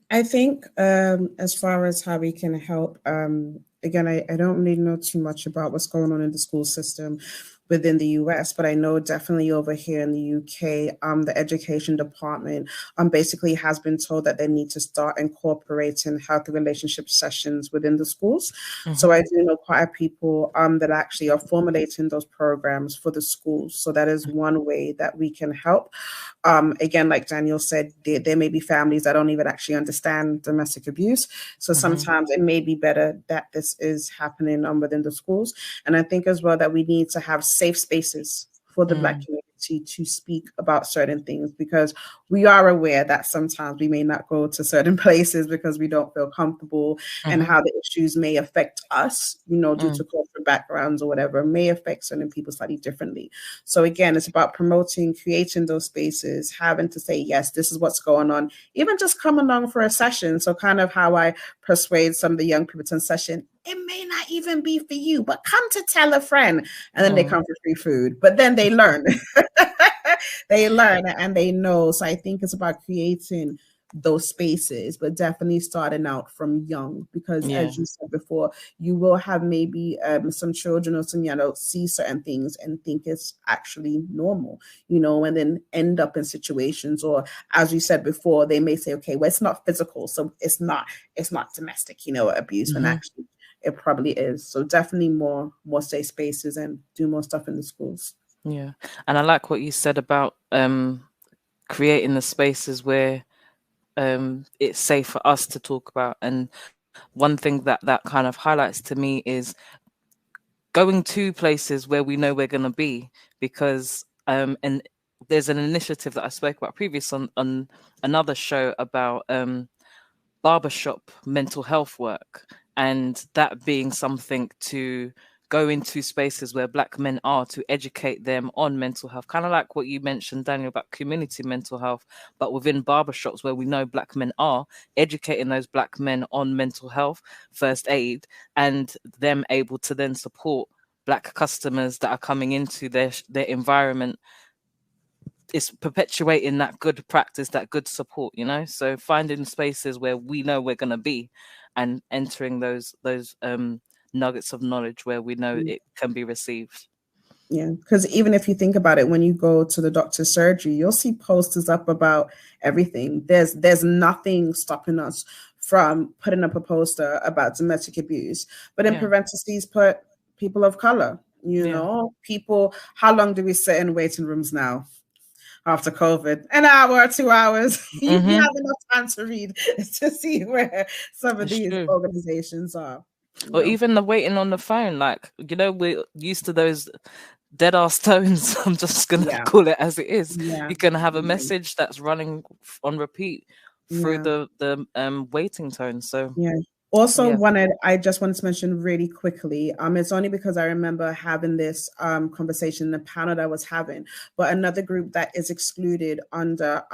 I think as far as how we can help, again, I don't really know too much about what's going on in the school system within the US, but I know definitely over here in the UK, the education department basically has been told that they need to start incorporating healthy relationship sessions within the schools. So I do know quite a people that actually are formulating those programs for the schools. So that is one way that we can help. Again, like Daniel said, there may be families that don't even actually understand domestic abuse. So sometimes it may be better that this is happening within the schools. And I think as well that we need to have safe spaces for the Black community to speak about certain things, because we are aware that sometimes we may not go to certain places because we don't feel comfortable, and how the issues may affect us, due to cultural backgrounds or whatever, may affect certain people slightly differently. So again, it's about promoting, creating those spaces, having to say, yes, this is what's going on, even just come along for a session. So kind of how I persuade some of the young people to session, it may not even be for you, but come to tell a friend. And then they come for free food, but then they learn. They learn and they know. So I think it's about creating those spaces, but definitely starting out from young, because as you said before, you will have maybe some children or some adults see certain things and think it's actually normal, and then end up in situations, or as we said before, they may say, okay, well, it's not physical, so it's not domestic, abuse, when actually it probably is. So definitely more safe spaces and do more stuff in the schools. Yeah. And I like what you said about creating the spaces where it's safe for us to talk about. And one thing that kind of highlights to me is going to places where we know we're going to be, because and there's an initiative that I spoke about previously on another show about barbershop mental health work, and that being something to go into spaces where Black men are, to educate them on mental health, kind of like what you mentioned, Daniel, about community mental health, but within barbershops where we know Black men are, educating those Black men on mental health, first aid, and them able to then support Black customers that are coming into their environment. It's perpetuating that good practice, that good support, so finding spaces where we know we're going to be and entering those nuggets of knowledge where we know it can be received. Yeah, because even if you think about it, when you go to the doctor's surgery, you'll see posters up about everything. There's nothing stopping us from putting up a poster about domestic abuse, but in parentheses put people of color, people. How long do we sit in waiting rooms now? after COVID. An hour or 2 hours. You Mm-hmm. have enough time to read to see where some of It's these true. organizations are. Or No. even the waiting on the phone, like, you know, we're used to those dead ass tones. I'm just gonna Yeah. call it as it is. Yeah. You can have a Mhm. message that's running on repeat through Yeah. the waiting tone. So Yeah. Also yeah. I just wanted to mention really quickly, it's only because I remember having this conversation in the panel that I was having, but another group that is excluded under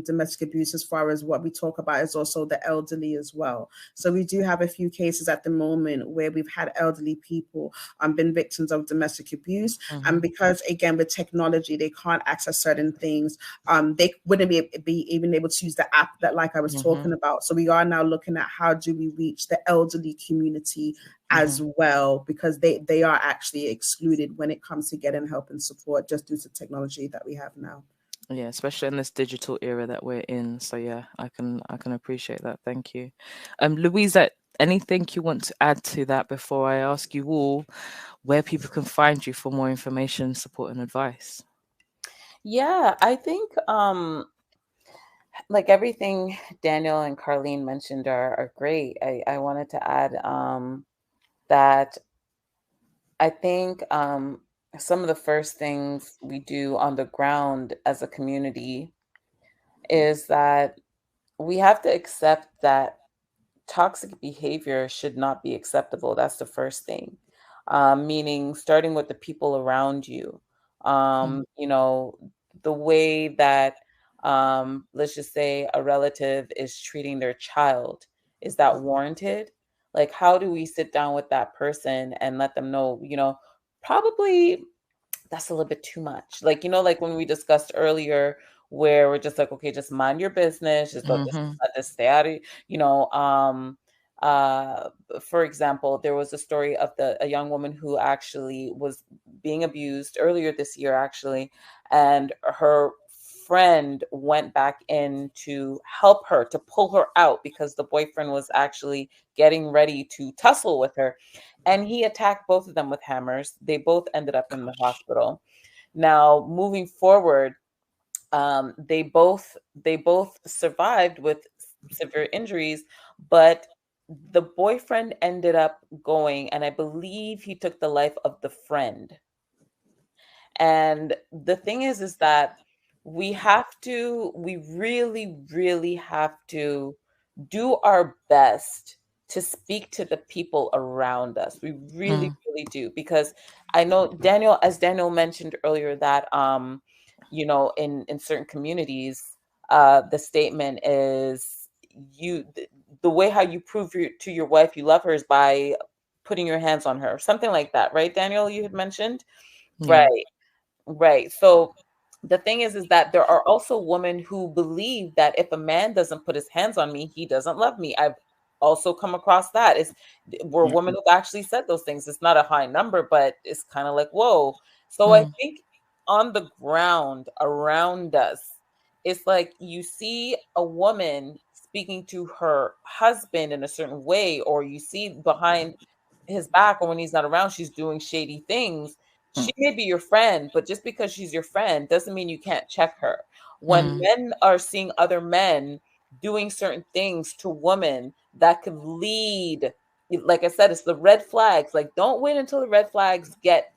domestic abuse as far as what we talk about is also the elderly as well. So we do have a few cases at the moment where we've had elderly people been victims of domestic abuse. Mm-hmm. And because again, with technology, they can't access certain things. They wouldn't be even able to use the app that like I was talking about. So we are now looking at how do we reach the elderly community as well, because they are actually excluded when it comes to getting help and support just due to technology that we have now. Yeah, especially in this digital era that we're in. So yeah, I can appreciate that. Thank you. Louisa, anything you want to add to that before I ask you all where people can find you for more information, support, and advice? Yeah, I think like everything Daniel and Carlene mentioned are great. I wanted to add that I think some of the first things we do on the ground as a community is that we have to accept that toxic behavior should not be acceptable. That's the first thing. Meaning starting with the people around you. You know, the way that let's just say a relative is treating their child, is that warranted? Like, how do we sit down with that person and let them know, you know, probably that's a little bit too much. Like, you know, like when we discussed earlier, where we're just like, okay, just mind your business, just let this stay out of, you know, for example, there was a story of a young woman who actually was being abused earlier this year, actually, and her friend went back in to help her, to pull her out, because the boyfriend was actually getting ready to tussle with her, and he attacked both of them with hammers. They both ended up in the hospital. Now, moving forward, they both survived with severe injuries, but the boyfriend ended up going, and I believe he took the life of the friend. And the thing is that we really, really have to do our best to speak to the people around us. We really, really do, because I know Daniel, as Daniel mentioned earlier, that you know, in certain communities, the statement is the way how you prove to your wife you love her is by putting your hands on her, something like that, right, Daniel? You had mentioned, Yeah. right. So the thing is that there are also women who believe that if a man doesn't put his hands on me, he doesn't love me. I've also come across that. We're women who've actually said those things. It's not a high number, but it's kind of like, whoa. So I think on the ground around us, it's like you see a woman speaking to her husband in a certain way, or you see behind his back, or when he's not around, she's doing shady things. She may be your friend, but just because she's your friend doesn't mean you can't check her. When men are seeing other men doing certain things to women that could lead, like I said, it's the red flags. Like, don't wait until the red flags get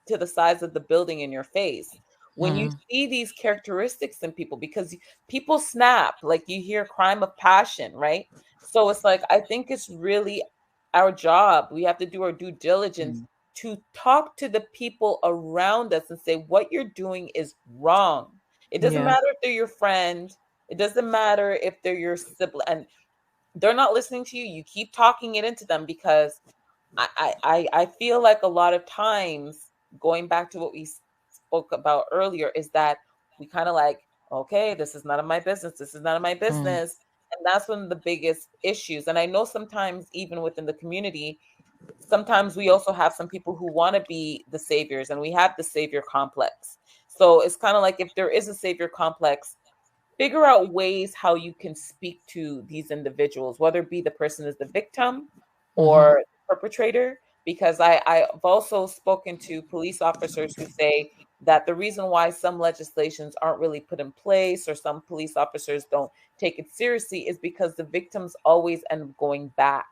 to the size of the building in your face. When you see these characteristics in people, because people snap, like you hear crime of passion, right? So it's like, I think it's really our job. We have to do our due diligence to talk to the people around us and say, what you're doing is wrong. It doesn't matter if they're your friend. It doesn't matter if they're your sibling and they're not listening to you. You keep talking it into them, because I feel like a lot of times, going back to what we spoke about earlier, is that we kind of like, okay, this is none of my business. This is none of my business. And that's one of the biggest issues. And I know sometimes even within the community, sometimes we also have some people who want to be the saviors, and we have the savior complex. So it's kind of like, if there is a savior complex, figure out ways how you can speak to these individuals, whether it be the person is the victim or the perpetrator. Because I've also spoken to police officers who say, that the reason why some legislations aren't really put in place or some police officers don't take it seriously is because the victims always end up going back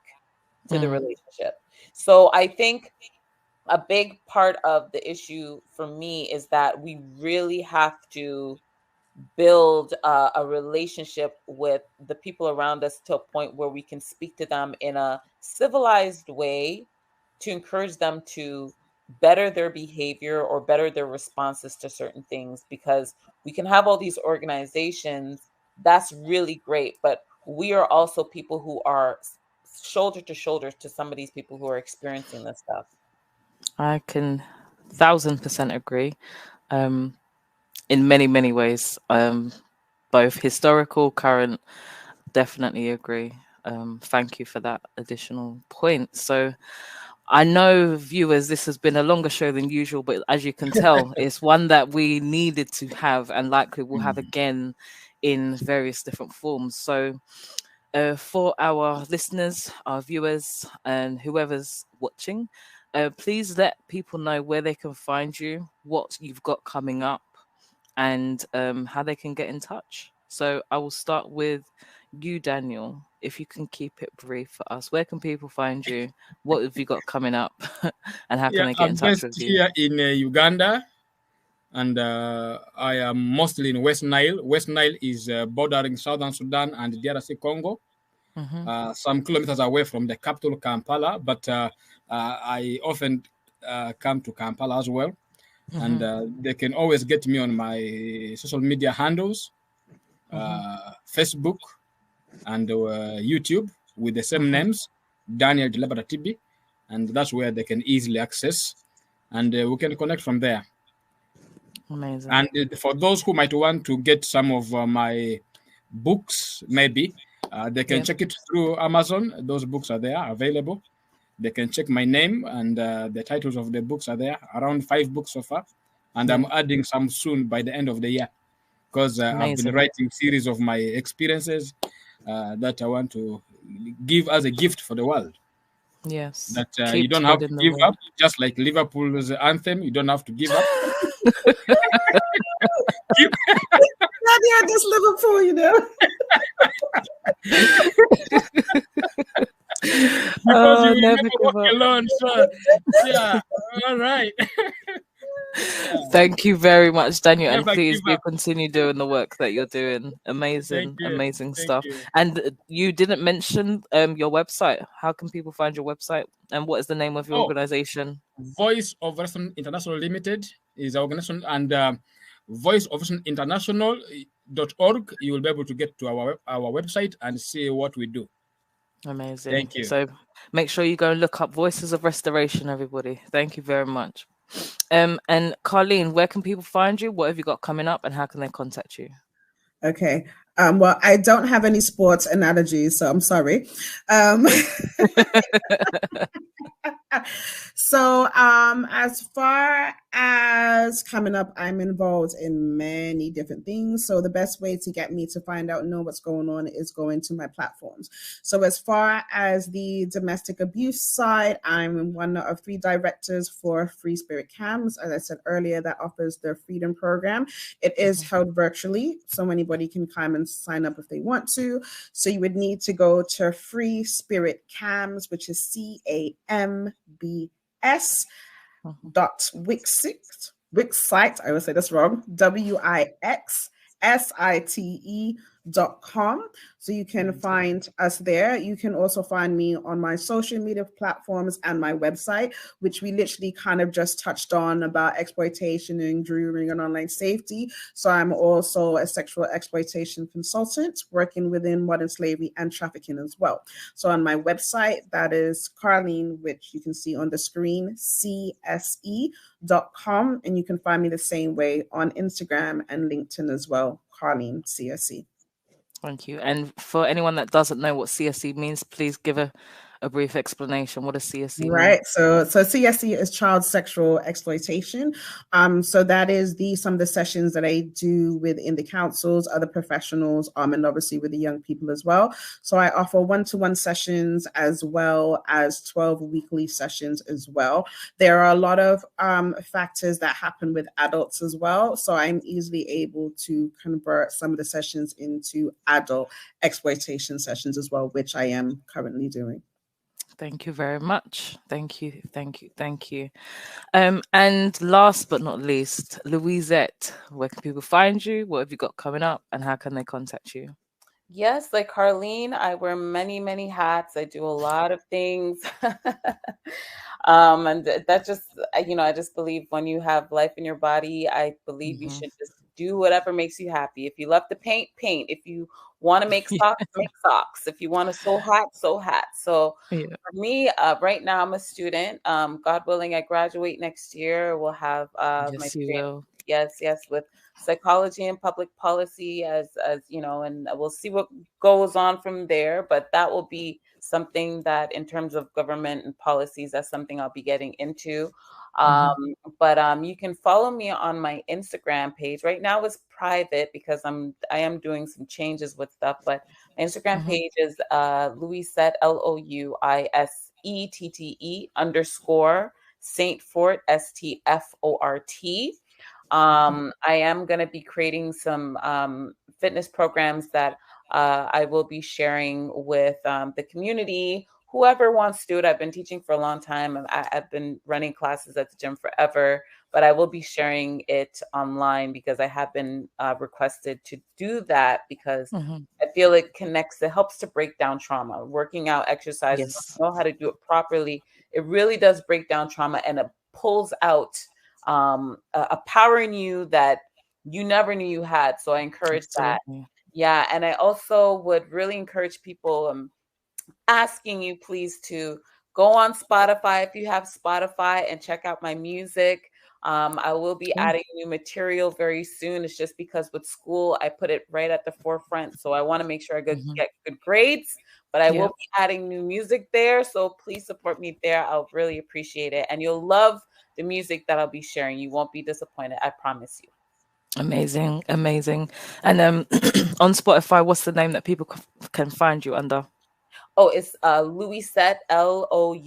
to the relationship. So I think a big part of the issue for me is that we really have to build a relationship with the people around us to a point where we can speak to them in a civilized way to encourage them to better their behavior or better their responses to certain things, because we can have all these organizations. That's really great, but we are also people who are shoulder to shoulder to some of these people who are experiencing this stuff. I can 1000% agree. In many, many ways, both historical, current, definitely agree. Thank you for that additional point. So I know, viewers, this has been a longer show than usual, but as you can tell, it's one that we needed to have and likely we'll have again in various different forms. So for our listeners, our viewers, and whoever's watching, please let people know where they can find you, what you've got coming up, and how they can get in touch. So I will start with you, Daniel. If you can keep it brief for us, where can people find you? What have you got coming up? And how can they get in touch with you? I'm based here in Uganda, and I am mostly in West Nile. West Nile is bordering Southern Sudan and DRC Congo, some kilometers away from the capital, Kampala, but I often come to Kampala as well. And they can always get me on my social media handles, Facebook and YouTube with the same names, Daniel Jalabata TB, and that's where they can easily access, and we can connect from there. Amazing. And for those who might want to get some of my books, maybe they can check it through Amazon. Those books are there available. They can check my name, and the titles of the books are there, around 5 books so far. And I'm adding some soon by the end of the year, because I've been writing series of my experiences that I want to give as a gift for the world. Yes. That you don't have to give up, just like Liverpool's anthem. You don't have to give up. Yeah, just Liverpool, you know. Because you will never walk alone. So, yeah, all right. Thank you very much, Daniel, and please do continue doing the work that you're doing. Amazing stuff. And you didn't mention your website. How can people find your website, and what is the name of your organization? Voice of Reason International Limited is our organization, and voiceofreasoninternational.org. You will be able to get to our website and see what we do. Amazing. Thank you. So make sure you go and look up Voices of Restoration, everybody. Thank you very much. And Carleen, where can people find you? What have you got coming up, and how can they contact you? Okay. Well, I don't have any sports analogies, so I'm sorry. So as far as coming up, I'm involved in many different things. So the best way to get me to find out, know what's going on, is going to my platforms. So as far as the domestic abuse side, I'm one of 3 directors for Free Spirit Cams. As I said earlier, that offers the Freedom Program. It is held virtually, so anybody can come and sign up if they want to. So you would need to go to Free Spirit Cams, which is CAMBS.wixsite. I always say that's wrong. WIXSITE.com. So you can find us there. You can also find me on my social media platforms and my website, which we literally kind of just touched on about exploitation and grooming and online safety. So I'm also a sexual exploitation consultant working within modern slavery and trafficking as well. So on my website, that is Carleen, which you can see on the screen, CSE.com. And you can find me the same way on Instagram and LinkedIn as well, Carleen CSE. Thank you. And for anyone that doesn't know what CSE means, please give a a brief explanation. What does CSE mean? Right. So CSE is child sexual exploitation. So that is some of the sessions that I do within the councils, other professionals, and obviously with the young people as well. So I offer 1-to-1 sessions as well as 12 weekly sessions as well. There are a lot of factors that happen with adults as well. So I'm easily able to convert some of the sessions into adult exploitation sessions as well, which I am currently doing. Thank you very much. Thank you. And last but not least, Louisette, where can people find you? What have you got coming up, and how can they contact you? Yes, like Carlene, I wear many, many hats. I do a lot of things. And that just, I just believe when you have life in your body, I believe you should just do whatever makes you happy. If you love to paint, paint. If you want to make socks, make socks. If you want to sew hats, sew hats. So for me, right now I'm a student. God willing, I graduate next year. We'll have Yes, you will. Yes, with psychology and public policy as and we'll see what goes on from there. But that will be something that in terms of government and policies, that's something I'll be getting into. But you can follow me on my Instagram page. Right now it's private because I am doing some changes with stuff, but my Instagram page is Louisette LOUISETTE _ Saint Fort STFORT. I am going to be creating some fitness programs that I will be sharing with the community. Whoever wants to do it. I've been teaching for a long time. I've been running classes at the gym forever, but I will be sharing it online because I have been requested to do that because I feel it connects. It helps to break down trauma. Working out, exercises, know how to do it properly. It really does break down trauma, and it pulls out a power in you that you never knew you had. So I encourage that. Yeah. And I also would really encourage people, asking you please to go on Spotify if you have Spotify and check out my music. I will be adding new material very soon. It's just because with school, I put it right at the forefront. So I want to make sure I get good grades, but I will be adding new music there. So please support me there. I'll really appreciate it. And you'll love the music that I'll be sharing. You won't be disappointed. I promise you. Amazing. And on Spotify, what's the name that people can find you under? Oh, it's Louisette LOUISETTE.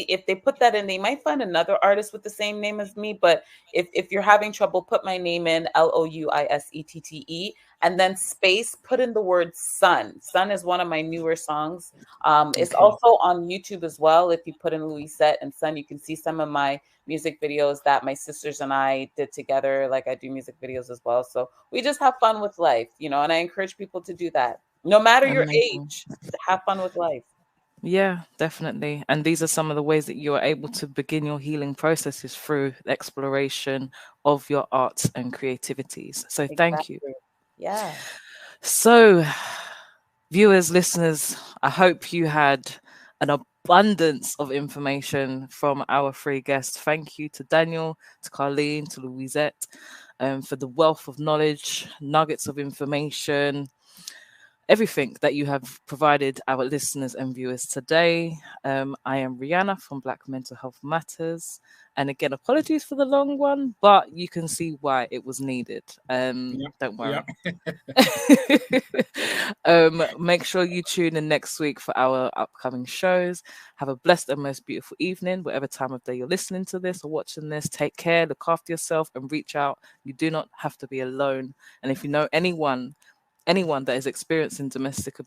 If they put that in, they might find another artist with the same name as me. But if you're having trouble, put my name in LOUISETTE and then space, put in the word sun. Sun is one of my newer songs. It's also on YouTube as well. If you put in Louisette and Sun, you can see some of my music videos that my sisters and I did together. Like I do music videos as well. So we just have fun with life, and I encourage people to do that. No matter your age, have fun with life. Yeah, definitely. And these are some of the ways that you are able to begin your healing processes through the exploration of your arts and creativities. So thank you. Yeah. So viewers, listeners, I hope you had an abundance of information from our three guests. Thank you to Daniel, to Carlene, to Louisette, for the wealth of knowledge, nuggets of information, everything that you have provided our listeners and viewers today. I am Rihanna from Black Mental Health Matters. And again, apologies for the long one, but you can see why it was needed. Don't worry. Make sure you tune in next week for our upcoming shows. Have a blessed and most beautiful evening, whatever time of day you're listening to this or watching this. Take care, look after yourself, and reach out. You do not have to be alone. And if you know anyone that is experiencing domestic